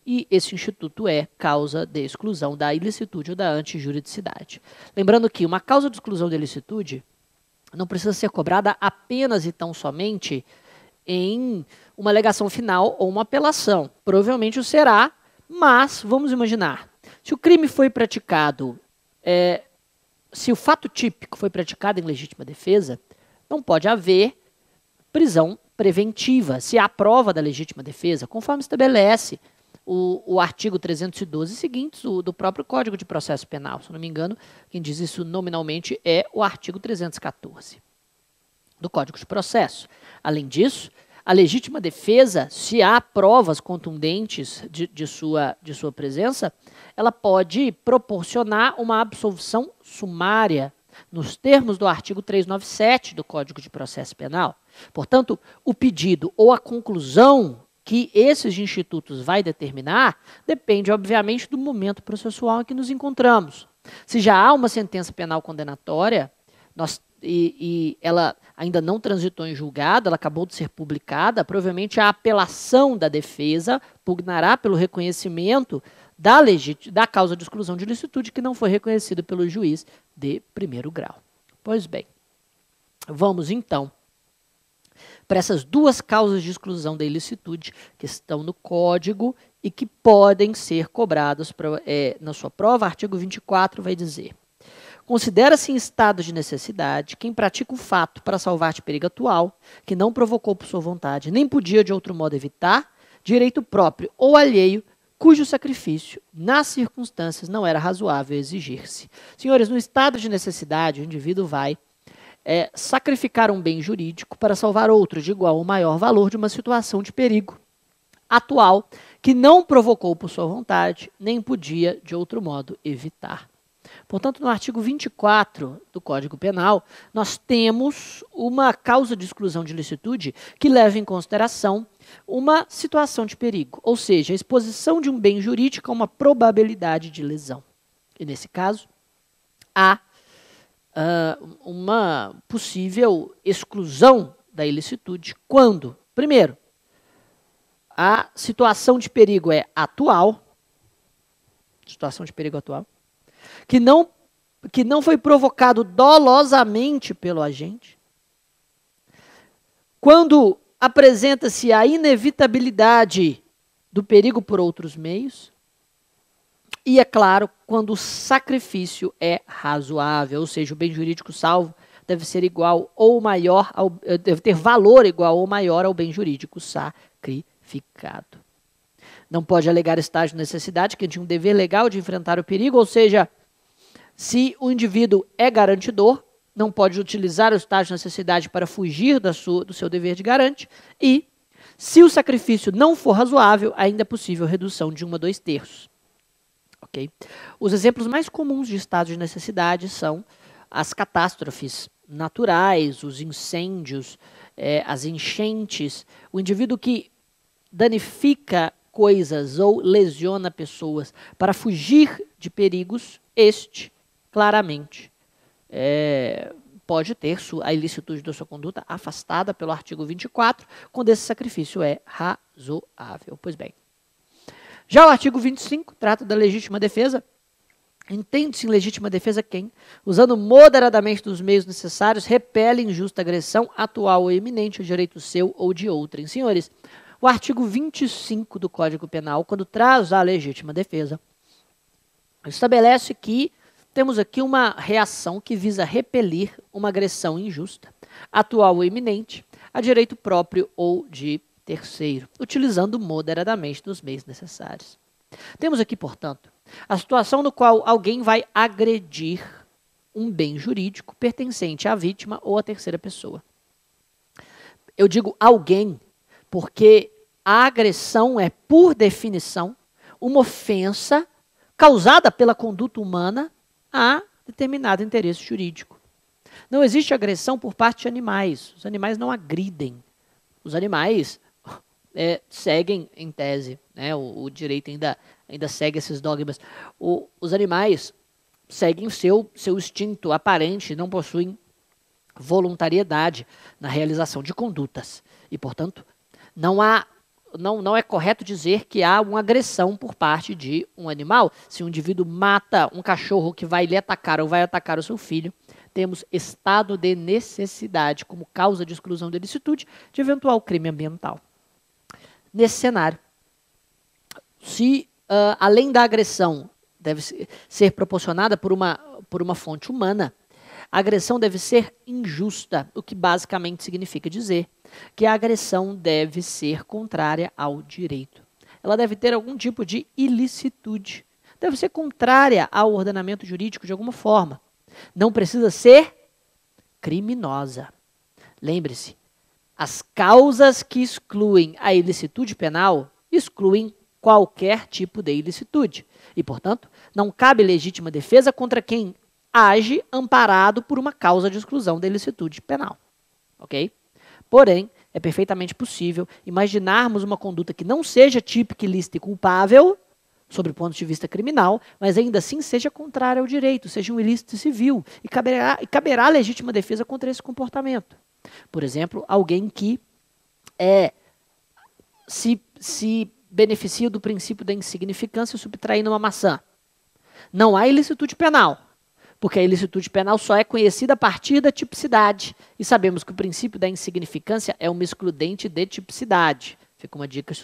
e esse instituto é causa de exclusão da ilicitude ou da antijuridicidade. Lembrando que uma causa de exclusão da ilicitude não precisa ser cobrada apenas e tão somente em uma alegação final ou uma apelação. Provavelmente o será, mas vamos imaginar, se o crime foi praticado, se o fato típico foi praticado em legítima defesa, não pode haver prisão preventiva, se há prova da legítima defesa, conforme estabelece o artigo 312 e seguintes do próprio Código de Processo Penal. Se não me engano, quem diz isso nominalmente é o artigo 314 do Código de Processo. Além disso, a legítima defesa, se há provas contundentes de sua presença, ela pode proporcionar uma absolvição sumária, nos termos do artigo 397 do Código de Processo Penal. Portanto, o pedido ou a conclusão que esses institutos vai determinar depende, obviamente, do momento processual em que nos encontramos. Se já há uma sentença penal condenatória, e ela ainda não transitou em julgado, ela acabou de ser publicada, provavelmente a apelação da defesa pugnará pelo reconhecimento da causa de exclusão de ilicitude que não foi reconhecida pelo juiz de primeiro grau. Pois bem, vamos então para essas duas causas de exclusão da ilicitude que estão no Código e que podem ser cobradas na sua prova. Artigo 24 vai dizer: considera-se em estado de necessidade quem pratica o fato para salvar de perigo atual, que não provocou por sua vontade, nem podia de outro modo evitar, direito próprio ou alheio, cujo sacrifício, nas circunstâncias, não era razoável exigir-se. Senhores, no estado de necessidade, o indivíduo vai sacrificar um bem jurídico para salvar outro de igual ou maior valor de uma situação de perigo atual que não provocou por sua vontade, nem podia, de outro modo, evitar. Portanto, no artigo 24 do Código Penal, nós temos uma causa de exclusão de ilicitude que leva em consideração uma situação de perigo, ou seja, a exposição de um bem jurídico a uma probabilidade de lesão. E, nesse caso, há uma possível exclusão da ilicitude quando, primeiro, a situação de perigo é atual, que não foi provocado dolosamente pelo agente, quando apresenta-se a inevitabilidade do perigo por outros meios, e, é claro, quando o sacrifício é razoável, ou seja, o bem jurídico salvo deve ser igual ou maior, deve ter valor igual ou maior ao bem jurídico sacrificado. Não pode alegar estágio de necessidade, que tinha um dever legal de enfrentar o perigo, ou seja, se o indivíduo é garantidor, não pode utilizar o estágio de necessidade para fugir do seu dever de garante, e, se o sacrifício não for razoável, ainda é possível redução de 1 a 2/3. Okay? Os exemplos mais comuns de estado de necessidade são as catástrofes naturais, os incêndios, as enchentes, o indivíduo que danifica coisas ou lesiona pessoas para fugir de perigos, este, claramente, pode ter a ilicitude da sua conduta afastada pelo artigo 24, quando esse sacrifício é razoável. Pois bem, já o artigo 25 trata da legítima defesa. Entende-se em legítima defesa quem, usando moderadamente dos meios necessários, repele injusta agressão atual ou iminente ao direito seu ou de outrem. Senhores, o artigo 25 do Código Penal, quando traz a legítima defesa, estabelece que temos aqui uma reação que visa repelir uma agressão injusta, atual ou iminente, a direito próprio ou de terceiro, utilizando moderadamente dos meios necessários. Temos aqui, portanto, a situação no qual alguém vai agredir um bem jurídico pertencente à vítima ou à terceira pessoa. Eu digo alguém porque a agressão é, por definição, uma ofensa causada pela conduta humana a determinado interesse jurídico. Não existe agressão por parte de animais. Os animais não agridem. Os animais seguem, em tese, né, o direito ainda segue esses dogmas. Os animais seguem seu instinto aparente, não possuem voluntariedade na realização de condutas. E, portanto, não é correto dizer que há uma agressão por parte de um animal. Se um indivíduo mata um cachorro que vai lhe atacar ou vai atacar o seu filho, temos estado de necessidade como causa de exclusão da ilicitude de eventual crime ambiental. Nesse cenário, se além da agressão deve ser proporcionada por uma fonte humana, a agressão deve ser injusta, o que basicamente significa dizer que a agressão deve ser contrária ao direito. Ela deve ter algum tipo de ilicitude, deve ser contrária ao ordenamento jurídico de alguma forma. Não precisa ser criminosa. Lembre-se, as causas que excluem a ilicitude penal excluem qualquer tipo de ilicitude. E, portanto, não cabe legítima defesa contra quem age amparado por uma causa de exclusão da ilicitude penal. Ok? Porém, é perfeitamente possível imaginarmos uma conduta que não seja típica, ilícita e culpável, sob o ponto de vista criminal, mas ainda assim seja contrária ao direito, seja um ilícito civil, e caberá legítima defesa contra esse comportamento. Por exemplo, alguém que se beneficia do princípio da insignificância subtraindo uma maçã. Não há ilicitude penal, porque a ilicitude penal só é conhecida a partir da tipicidade. E sabemos que o princípio da insignificância é uma excludente de tipicidade. Fica uma dica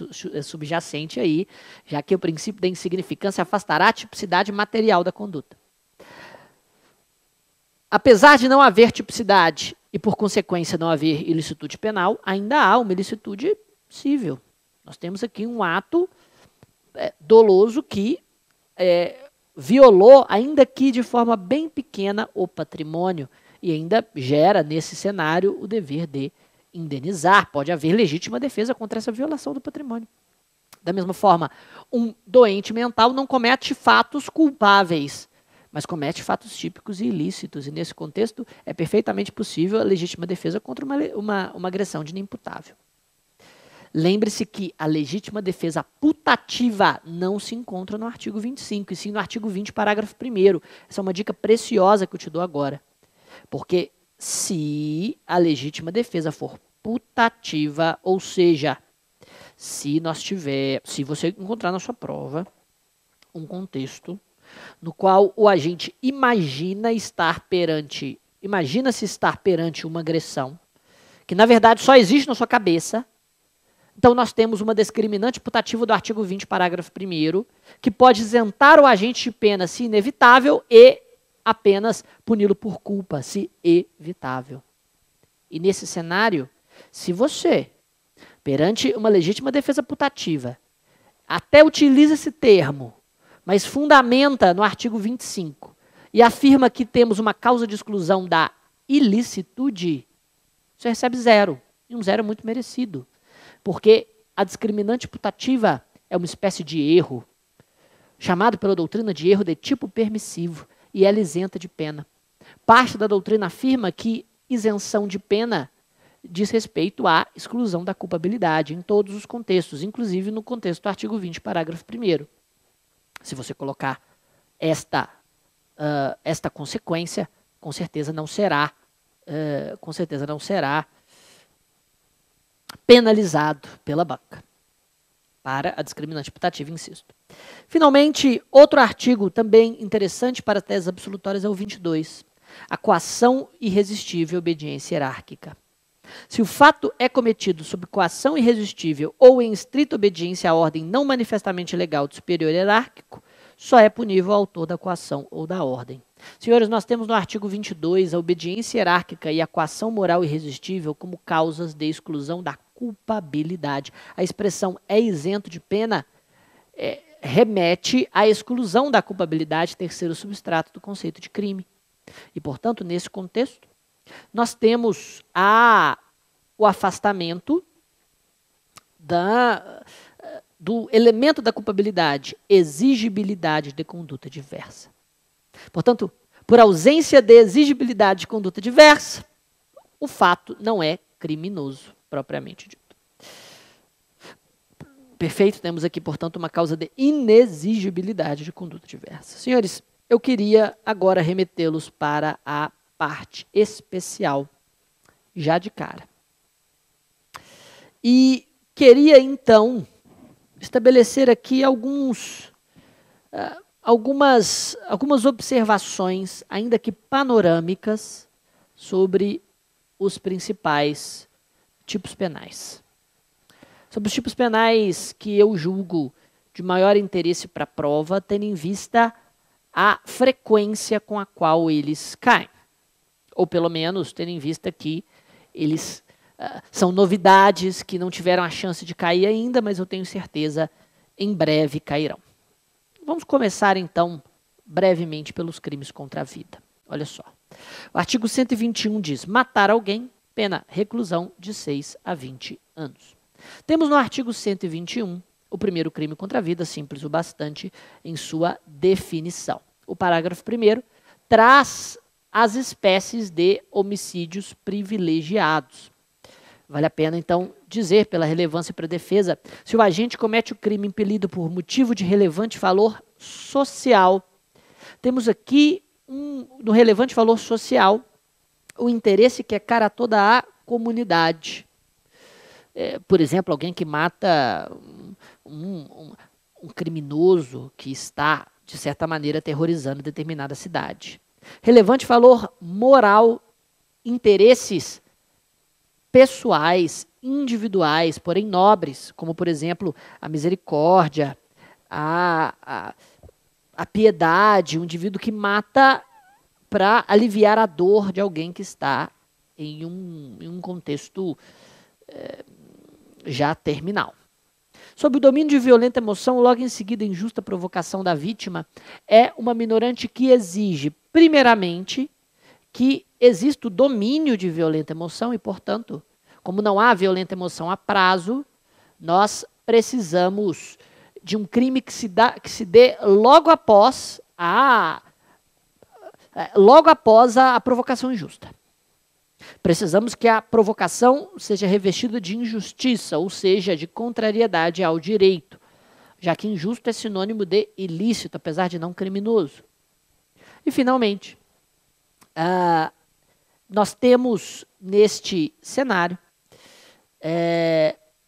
subjacente aí, já que o princípio da insignificância afastará a tipicidade material da conduta. Apesar de não haver tipicidade e, por consequência, não haver ilicitude penal, ainda há uma ilicitude civil. Nós temos aqui um ato doloso que violou, ainda que de forma bem pequena, o patrimônio e ainda gera, nesse cenário, o dever de indenizar. Pode haver legítima defesa contra essa violação do patrimônio. Da mesma forma, um doente mental não comete fatos culpáveis, mas comete fatos típicos e ilícitos. E, nesse contexto, é perfeitamente possível a legítima defesa contra uma agressão de inimputável. Lembre-se que a legítima defesa putativa não se encontra no artigo 25, e sim no artigo 20, parágrafo 1º. Essa é uma dica preciosa que eu te dou agora. Porque se a legítima defesa for putativa, ou seja, se você encontrar na sua prova um contexto no qual o agente imagina-se estar perante uma agressão, que na verdade só existe na sua cabeça. Então, nós temos uma discriminante putativa do artigo 20, parágrafo 1º, que pode isentar o agente de pena se inevitável e apenas puni-lo por culpa, se evitável. E nesse cenário, se você, perante uma legítima defesa putativa, até utiliza esse termo, mas fundamenta no artigo 25 e afirma que temos uma causa de exclusão da ilicitude, você recebe 0, e um 0 muito merecido. Porque a discriminante putativa é uma espécie de erro, chamado pela doutrina de erro de tipo permissivo, e ela isenta de pena. Parte da doutrina afirma que isenção de pena diz respeito à exclusão da culpabilidade em todos os contextos, inclusive no contexto do artigo 20, parágrafo 1º. Se você colocar esta consequência, com certeza não será penalizado pela banca. Para a discriminante putativa, insisto. Finalmente, outro artigo também interessante para teses absolutórias é o 22. A coação irresistível e obediência hierárquica. Se o fato é cometido sob coação irresistível ou em estrita obediência à ordem não manifestamente legal do superior hierárquico, só é punível o autor da coação ou da ordem. Senhores, nós temos no artigo 22 a obediência hierárquica e a coação moral irresistível como causas de exclusão da culpabilidade. A expressão é isento de pena remete à exclusão da culpabilidade, terceiro substrato do conceito de crime. E, portanto, nesse contexto, nós temos o afastamento do elemento da culpabilidade, exigibilidade de conduta diversa. Portanto, por ausência de exigibilidade de conduta diversa, o fato não é criminoso, propriamente dito. Perfeito? Temos aqui, portanto, uma causa de inexigibilidade de conduta diversa. Senhores, eu queria agora remetê-los para a parte especial, já de cara. E queria, então, estabelecer aqui algumas observações, ainda que panorâmicas, sobre os principais tipos penais. Sobre os tipos penais que eu julgo de maior interesse para a prova, tendo em vista a frequência com a qual eles caem. Ou, pelo menos, tendo em vista que eles são novidades que não tiveram a chance de cair ainda, mas eu tenho certeza em breve cairão. Vamos começar, então, brevemente pelos crimes contra a vida. Olha só. O artigo 121 diz: matar alguém, pena reclusão de 6 a 20 anos. Temos no artigo 121 o primeiro crime contra a vida, simples o bastante em sua definição. O parágrafo 1º traz as espécies de homicídios privilegiados. Vale a pena, então, dizer, pela relevância para a defesa, se o agente comete o crime impelido por motivo de relevante valor social. Temos aqui, no relevante valor social, o interesse que é cara a toda a comunidade. Por exemplo, alguém que mata um criminoso que está, de certa maneira, aterrorizando determinada cidade. Relevante valor moral, interesses pessoais, individuais, porém nobres, como, por exemplo, a misericórdia, a piedade, um indivíduo que mata para aliviar a dor de alguém que está em um contexto já terminal. Sob o domínio de violenta emoção, logo em seguida, injusta provocação da vítima, é uma minorante que exige, primeiramente, que exista o domínio de violenta emoção e, portanto, como não há violenta emoção a prazo, nós precisamos de um crime que se dê logo após a provocação injusta. Precisamos que a provocação seja revestida de injustiça, ou seja, de contrariedade ao direito, já que injusto é sinônimo de ilícito, apesar de não criminoso. E, finalmente, nós temos neste cenário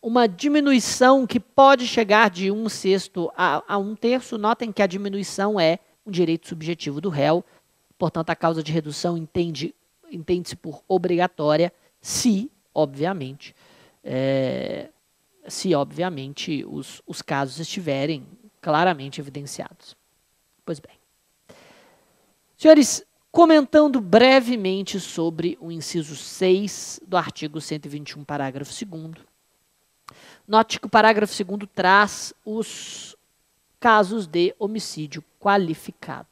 uma diminuição que pode chegar de 1/6 a 1/3. Notem que a diminuição é um direito subjetivo do réu, portanto, a causa de redução entende-se por obrigatória, se, obviamente, os casos estiverem claramente evidenciados. Pois bem. Senhores, comentando brevemente sobre o inciso 6 do artigo 121, parágrafo 2º, note que o parágrafo 2º traz os casos de homicídio qualificado.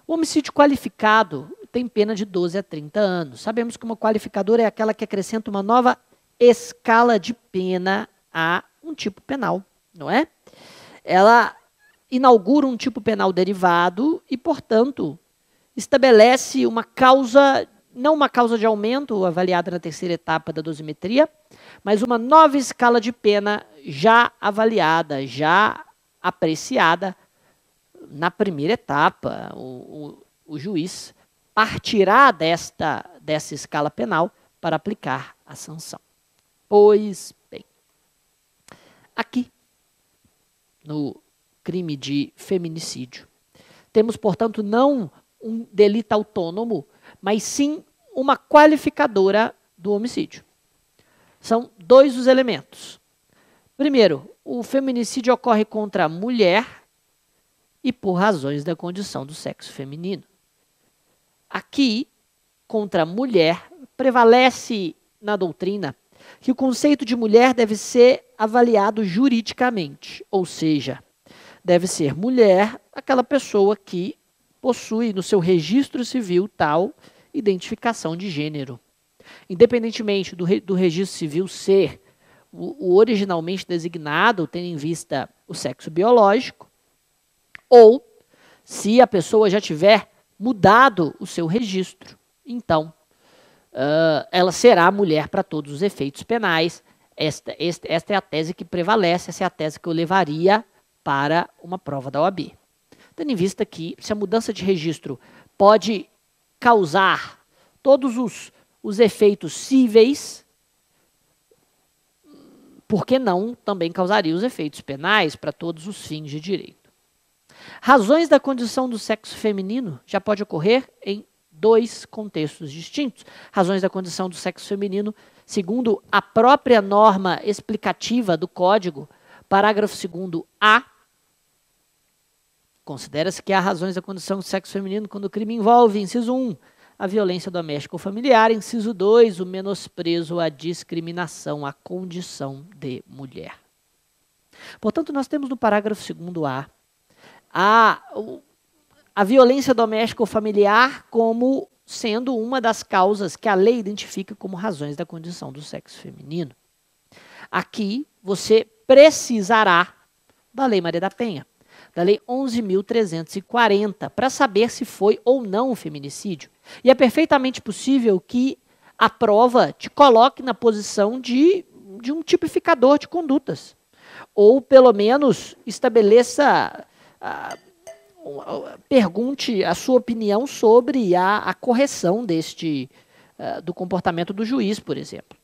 O homicídio qualificado tem pena de 12 a 30 anos. Sabemos que uma qualificadora é aquela que acrescenta uma nova escala de pena a um tipo penal, não é? Ela inaugura um tipo penal derivado e, portanto, estabelece uma causa, não uma causa de aumento avaliada na terceira etapa da dosimetria, mas uma nova escala de pena já avaliada, já apreciada na primeira etapa. O juiz partirá dessa escala penal para aplicar a sanção. Pois bem, aqui, no crime de feminicídio, temos, portanto, não um delito autônomo, mas sim uma qualificadora do homicídio. São dois os elementos. Primeiro, o feminicídio ocorre contra a mulher e por razões da condição do sexo feminino. Aqui, contra a mulher, prevalece na doutrina que o conceito de mulher deve ser avaliado juridicamente, ou seja, deve ser mulher aquela pessoa que possui no seu registro civil tal identificação de gênero. Independentemente do registro civil ser o originalmente designado, tendo em vista o sexo biológico, ou se a pessoa já tiver mudado o seu registro, então ela será mulher para todos os efeitos penais. Esta é a tese que prevalece, essa é a tese que eu levaria para uma prova da OAB. Tendo em vista que, se a mudança de registro pode causar todos os efeitos cíveis, por que não também causaria os efeitos penais para todos os fins de direito? Razões da condição do sexo feminino já pode ocorrer em dois contextos distintos. Razões da condição do sexo feminino, segundo a própria norma explicativa do Código, parágrafo 2º-A, considera-se que há razões da condição do sexo feminino quando o crime envolve, inciso 1, a violência doméstica ou familiar, inciso 2, o menosprezo, a discriminação, a condição de mulher. Portanto, nós temos no parágrafo 2º-A a violência doméstica ou familiar como sendo uma das causas que a lei identifica como razões da condição do sexo feminino. Aqui você precisará da Lei Maria da Penha, da Lei 11.340, para saber se foi ou não um feminicídio. E é perfeitamente possível que a prova te coloque na posição de um tipificador de condutas, ou pelo menos estabeleça, pergunte a sua opinião sobre a correção do comportamento do juiz, por exemplo.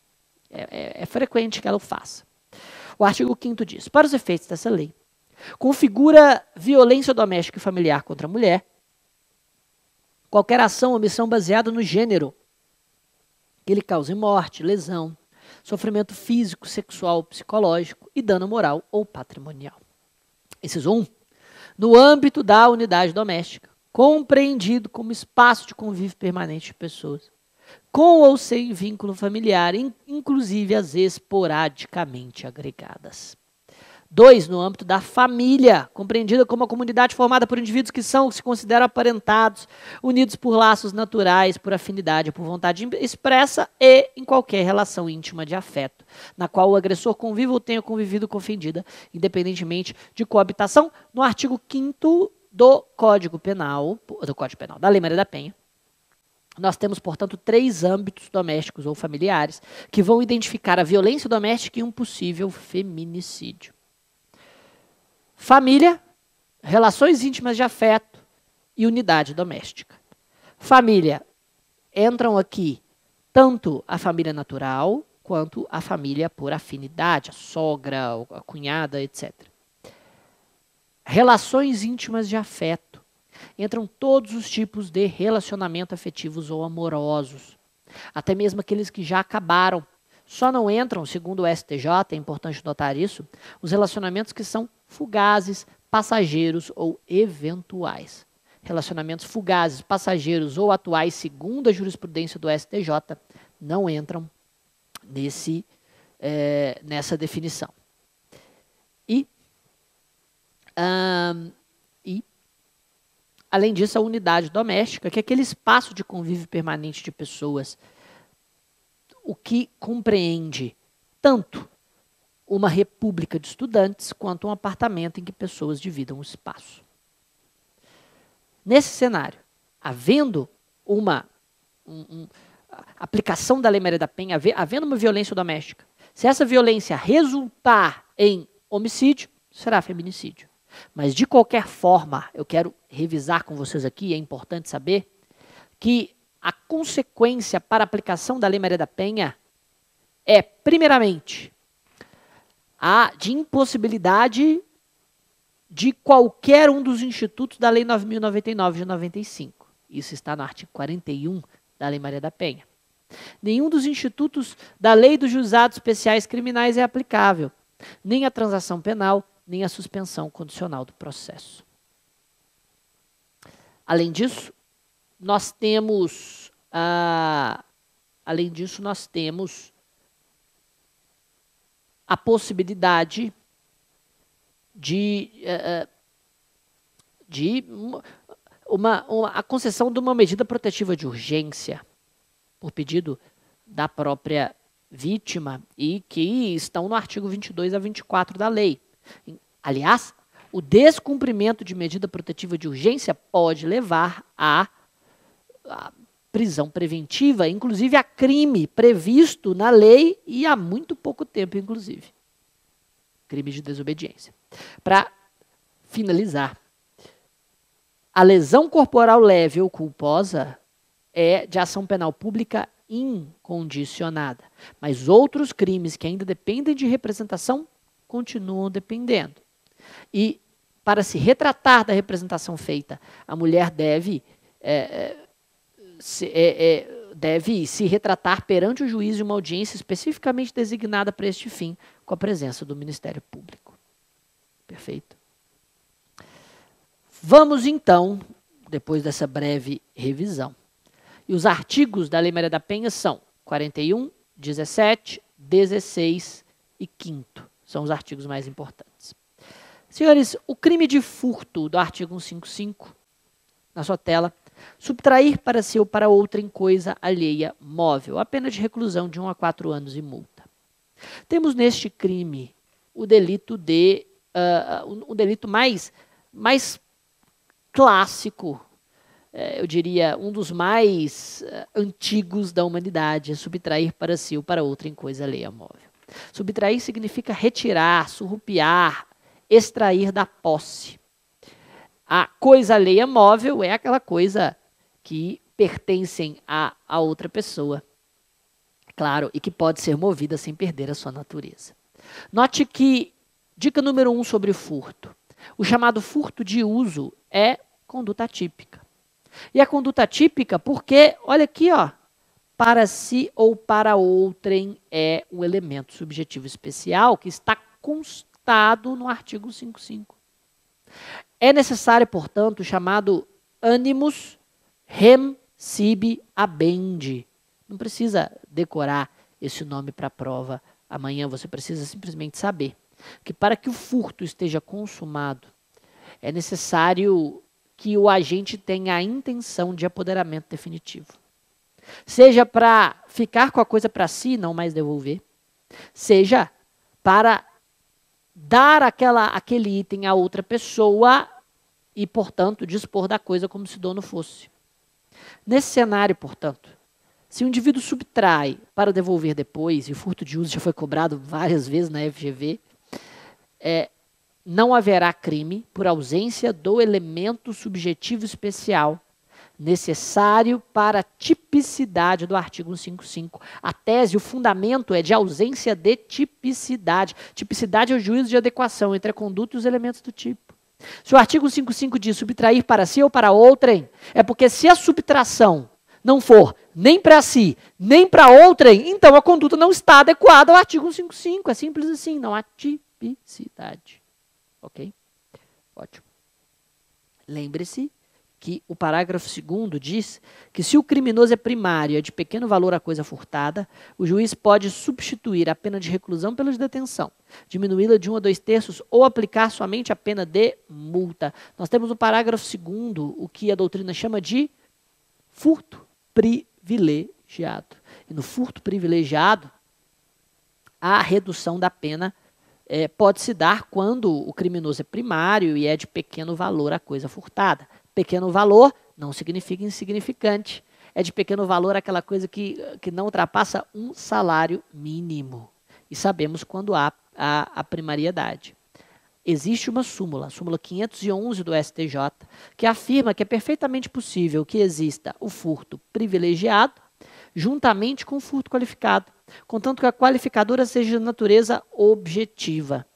É frequente que ela o faça. O artigo 5º diz: para os efeitos dessa lei, configura violência doméstica e familiar contra a mulher qualquer ação ou omissão baseada no gênero que lhe cause morte, lesão, sofrimento físico, sexual, psicológico e dano moral ou patrimonial. Inciso 1. No âmbito da unidade doméstica, compreendido como espaço de convívio permanente de pessoas, com ou sem vínculo familiar, inclusive as esporadicamente agregadas. 2. No âmbito da família, compreendida como a comunidade formada por indivíduos que se consideram aparentados, unidos por laços naturais, por afinidade, por vontade expressa e em qualquer relação íntima de afeto, na qual o agressor convive ou tenha convivido com a ofendida, independentemente de coabitação, no artigo 5º do Código Penal, da Lei Maria da Penha. Nós temos, portanto, 3 âmbitos domésticos ou familiares que vão identificar a violência doméstica e um possível feminicídio. Família, relações íntimas de afeto e unidade doméstica. Família, entram aqui tanto a família natural quanto a família por afinidade, a sogra, a cunhada, etc. Relações íntimas de afeto. Entram todos os tipos de relacionamento afetivos ou amorosos, até mesmo aqueles que já acabaram. Só não entram, segundo o STJ, é importante notar isso, os relacionamentos que são fugazes, passageiros ou eventuais. Relacionamentos fugazes, passageiros ou atuais, segundo a jurisprudência do STJ, não entram nessa definição. Além disso, a unidade doméstica, que é aquele espaço de convívio permanente de pessoas, o que compreende tanto uma república de estudantes quanto um apartamento em que pessoas dividam o espaço. Nesse cenário, havendo uma aplicação da Lei Maria da Penha, havendo uma violência doméstica, se essa violência resultar em homicídio, será feminicídio. Mas, de qualquer forma, eu quero revisar com vocês aqui, é importante saber que a consequência para a aplicação da Lei Maria da Penha é, primeiramente, a de impossibilidade de qualquer um dos institutos da Lei 9.099 de 95. Isso está no artigo 41 da Lei Maria da Penha. Nenhum dos institutos da Lei dos Juizados Especiais Criminais é aplicável, nem a transação penal, nem a suspensão condicional do processo. Além disso, nós temos a possibilidade a concessão de uma medida protetiva de urgência por pedido da própria vítima e que estão no artigo 22 a 24 da lei. Aliás, o descumprimento de medida protetiva de urgência pode levar à prisão preventiva, inclusive a crime previsto na lei e há muito pouco tempo, inclusive. Crime de desobediência. Para finalizar, a lesão corporal leve ou culposa é de ação penal pública incondicionada, mas outros crimes que ainda dependem de representação continuam dependendo. E para se retratar da representação feita, a mulher deve se retratar perante o juiz de uma audiência especificamente designada para este fim, com a presença do Ministério Público. Perfeito? Vamos então, depois dessa breve revisão. E os artigos da Lei Maria da Penha são 41, 17, 16 e 5º. São os artigos mais importantes. Senhores, o crime de furto do artigo 155, na sua tela, subtrair para si ou para outrem coisa alheia móvel, a pena de reclusão de 1 a 4 anos e multa. Temos neste crime o delito mais clássico, eu diria, um dos mais antigos da humanidade, é subtrair para si ou para outrem coisa alheia móvel. Subtrair significa retirar, surrupiar, extrair da posse. A coisa alheia móvel é aquela coisa que pertencem a outra pessoa, claro, e que pode ser movida sem perder a sua natureza. Note que, dica número 1 sobre furto. O chamado furto de uso é conduta atípica. E a conduta atípica porque, olha aqui, ó, para si ou para outrem é o elemento subjetivo especial que está constado no artigo 55. É necessário, portanto, o chamado animus rem sibi habendi. Não precisa decorar esse nome para a prova amanhã, você precisa simplesmente saber que para que o furto esteja consumado, é necessário que o agente tenha a intenção de apoderamento definitivo. Seja para ficar com a coisa para si e não mais devolver, seja para dar aquele item a outra pessoa e, portanto, dispor da coisa como se dono fosse. Nesse cenário, portanto, se o indivíduo subtrai para devolver depois, e o furto de uso já foi cobrado várias vezes na FGV, não haverá crime por ausência do elemento subjetivo especial necessário para a tipicidade do artigo 155. A tese, o fundamento é de ausência de tipicidade. Tipicidade é o juízo de adequação entre a conduta e os elementos do tipo. Se o artigo 155 diz subtrair para si ou para outrem, é porque se a subtração não for nem para si, nem para outrem, então a conduta não está adequada ao artigo 155. É simples assim, não há tipicidade. Ok? Ótimo. Lembre-se que o parágrafo 2º diz que se o criminoso é primário e é de pequeno valor a coisa furtada, o juiz pode substituir a pena de reclusão pela de detenção, diminuí-la de 1 a 2/3 ou aplicar somente a pena de multa. Nós temos no parágrafo 2º o que a doutrina chama de furto privilegiado. E no furto privilegiado, a redução da pena pode se dar quando o criminoso é primário e é de pequeno valor a coisa furtada. Pequeno valor não significa insignificante. É de pequeno valor aquela coisa que não ultrapassa um salário mínimo. E sabemos quando há a primariedade. Existe uma súmula, a súmula 511 do STJ, que afirma que é perfeitamente possível que exista o furto privilegiado juntamente com o furto qualificado, contanto que a qualificadora seja de natureza objetiva.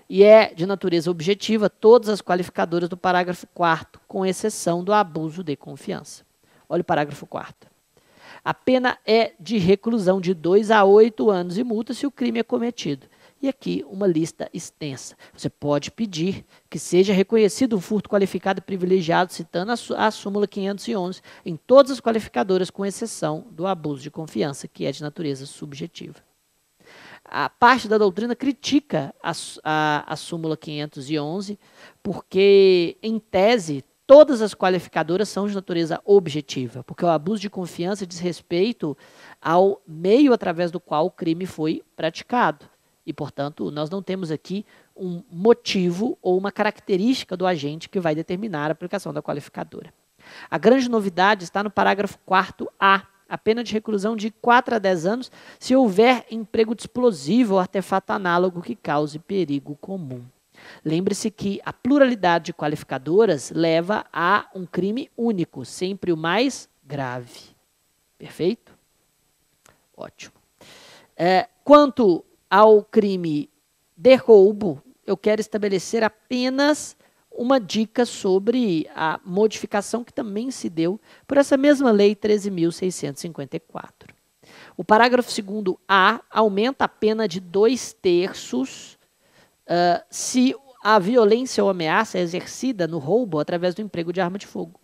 E é de natureza objetiva todas as qualificadoras do parágrafo 4º, com exceção do abuso de confiança. Olha o parágrafo 4º. A pena é de reclusão de 2 a 8 anos e multa se o crime é cometido. E aqui uma lista extensa. Você pode pedir que seja reconhecido um furto qualificado e privilegiado, citando a súmula 511, em todas as qualificadoras, com exceção do abuso de confiança, que é de natureza subjetiva. A parte da doutrina critica a súmula 511, porque, em tese, todas as qualificadoras são de natureza objetiva, porque o abuso de confiança diz respeito ao meio através do qual o crime foi praticado. E, portanto, nós não temos aqui um motivo ou uma característica do agente que vai determinar a aplicação da qualificadora. A grande novidade está no parágrafo 4A, a pena de reclusão de 4 a 10 anos se houver emprego de explosivo ou artefato análogo que cause perigo comum. Lembre-se que a pluralidade de qualificadoras leva a um crime único, sempre o mais grave. Perfeito? Ótimo. Quanto ao crime de roubo, eu quero estabelecer apenas uma dica sobre a modificação que também se deu por essa mesma lei 13.654. O parágrafo 2º-A aumenta a pena de 2/3 se a violência ou ameaça é exercida no roubo através do emprego de arma de fogo.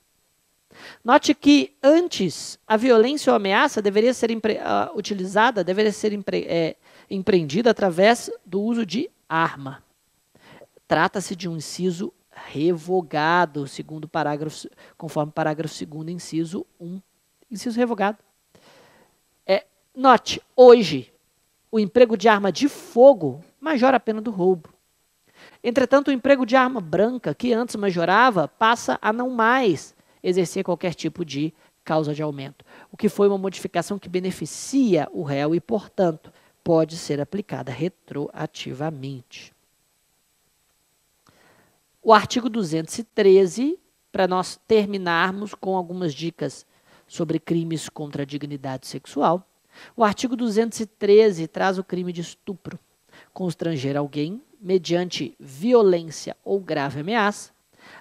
Note que antes a violência ou ameaça deveria ser utilizada, deveria ser empreendida através do uso de arma. Trata-se de um inciso revogado, conforme parágrafo 2º, inciso 1. Inciso revogado. Note, hoje, o emprego de arma de fogo majora a pena do roubo. Entretanto, o emprego de arma branca, que antes majorava, passa a não mais exercer qualquer tipo de causa de aumento, o que foi uma modificação que beneficia o réu e, portanto, pode ser aplicada retroativamente. O artigo 213, para nós terminarmos com algumas dicas sobre crimes contra a dignidade sexual. O artigo 213 traz o crime de estupro. Constranger alguém, mediante violência ou grave ameaça,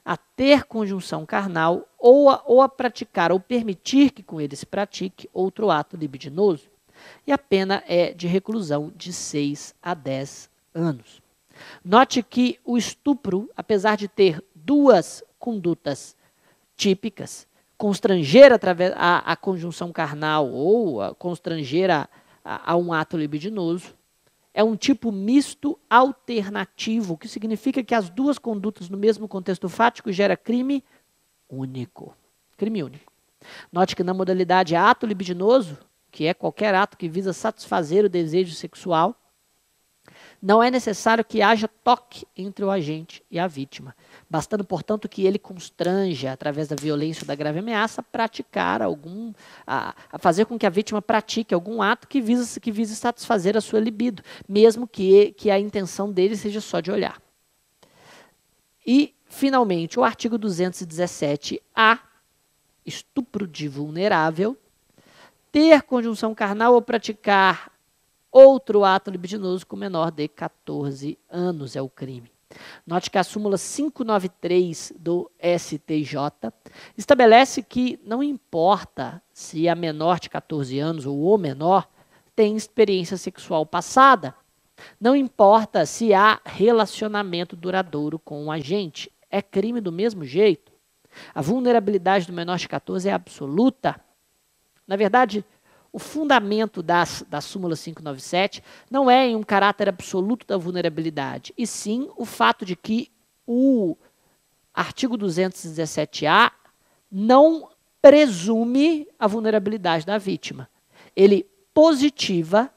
a ter conjunção carnal ou a praticar ou permitir que com ele se pratique outro ato libidinoso. E a pena é de reclusão de 6 a 10 anos. Note que o estupro, apesar de ter duas condutas típicas, constranger através a conjunção carnal ou constranger a um ato libidinoso, é um tipo misto alternativo, o que significa que as duas condutas no mesmo contexto fático gera crime único. Crime único. Note que na modalidade ato libidinoso, que é qualquer ato que visa satisfazer o desejo sexual, não é necessário que haja toque entre o agente e a vítima, bastando, portanto, que ele constranja, através da violência ou da grave ameaça, a fazer com que a vítima pratique algum ato que vise satisfazer a sua libido, mesmo que a intenção dele seja só de olhar. E, finalmente, o artigo 217-A, estupro de vulnerável, ter conjunção carnal ou praticar outro ato libidinoso com menor de 14 anos é o crime. Note que a súmula 593 do STJ estabelece que não importa se a menor de 14 anos ou o menor tem experiência sexual passada, não importa se há relacionamento duradouro com o agente, é crime do mesmo jeito. A vulnerabilidade do menor de 14 é absoluta. Na verdade, o fundamento da súmula 597 não é em um caráter absoluto da vulnerabilidade, e sim o fato de que o artigo 217-A não presume a vulnerabilidade da vítima. Ele positiva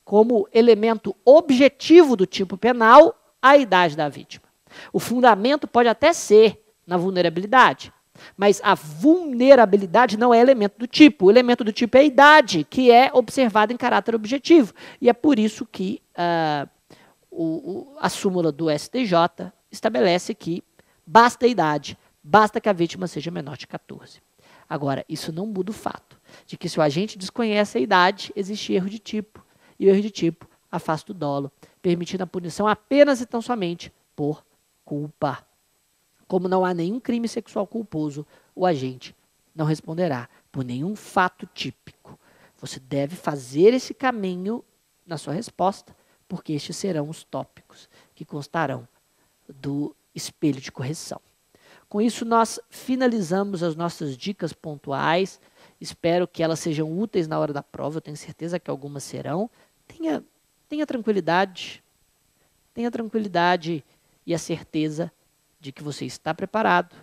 como elemento objetivo do tipo penal a idade da vítima. O fundamento pode até ser na vulnerabilidade, mas a vulnerabilidade não é elemento do tipo. O elemento do tipo é a idade, que é observada em caráter objetivo. E é por isso que a súmula do STJ estabelece que basta a idade, basta que a vítima seja menor de 14. Agora, isso não muda o fato de que se o agente desconhece a idade, existe erro de tipo. E o erro de tipo afasta o dolo, permitindo a punição apenas e tão somente por culpa. Como não há nenhum crime sexual culposo, o agente não responderá por nenhum fato típico. Você deve fazer esse caminho na sua resposta, porque estes serão os tópicos que constarão do espelho de correção. Com isso, nós finalizamos as nossas dicas pontuais. Espero que elas sejam úteis na hora da prova. Eu tenho certeza que algumas serão. Tenha tranquilidade. Tenha tranquilidade e a certeza de que você está preparado.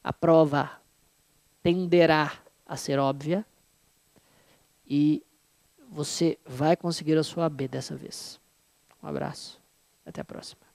A prova tenderá a ser óbvia e você vai conseguir a sua B dessa vez. Um abraço. Até a próxima.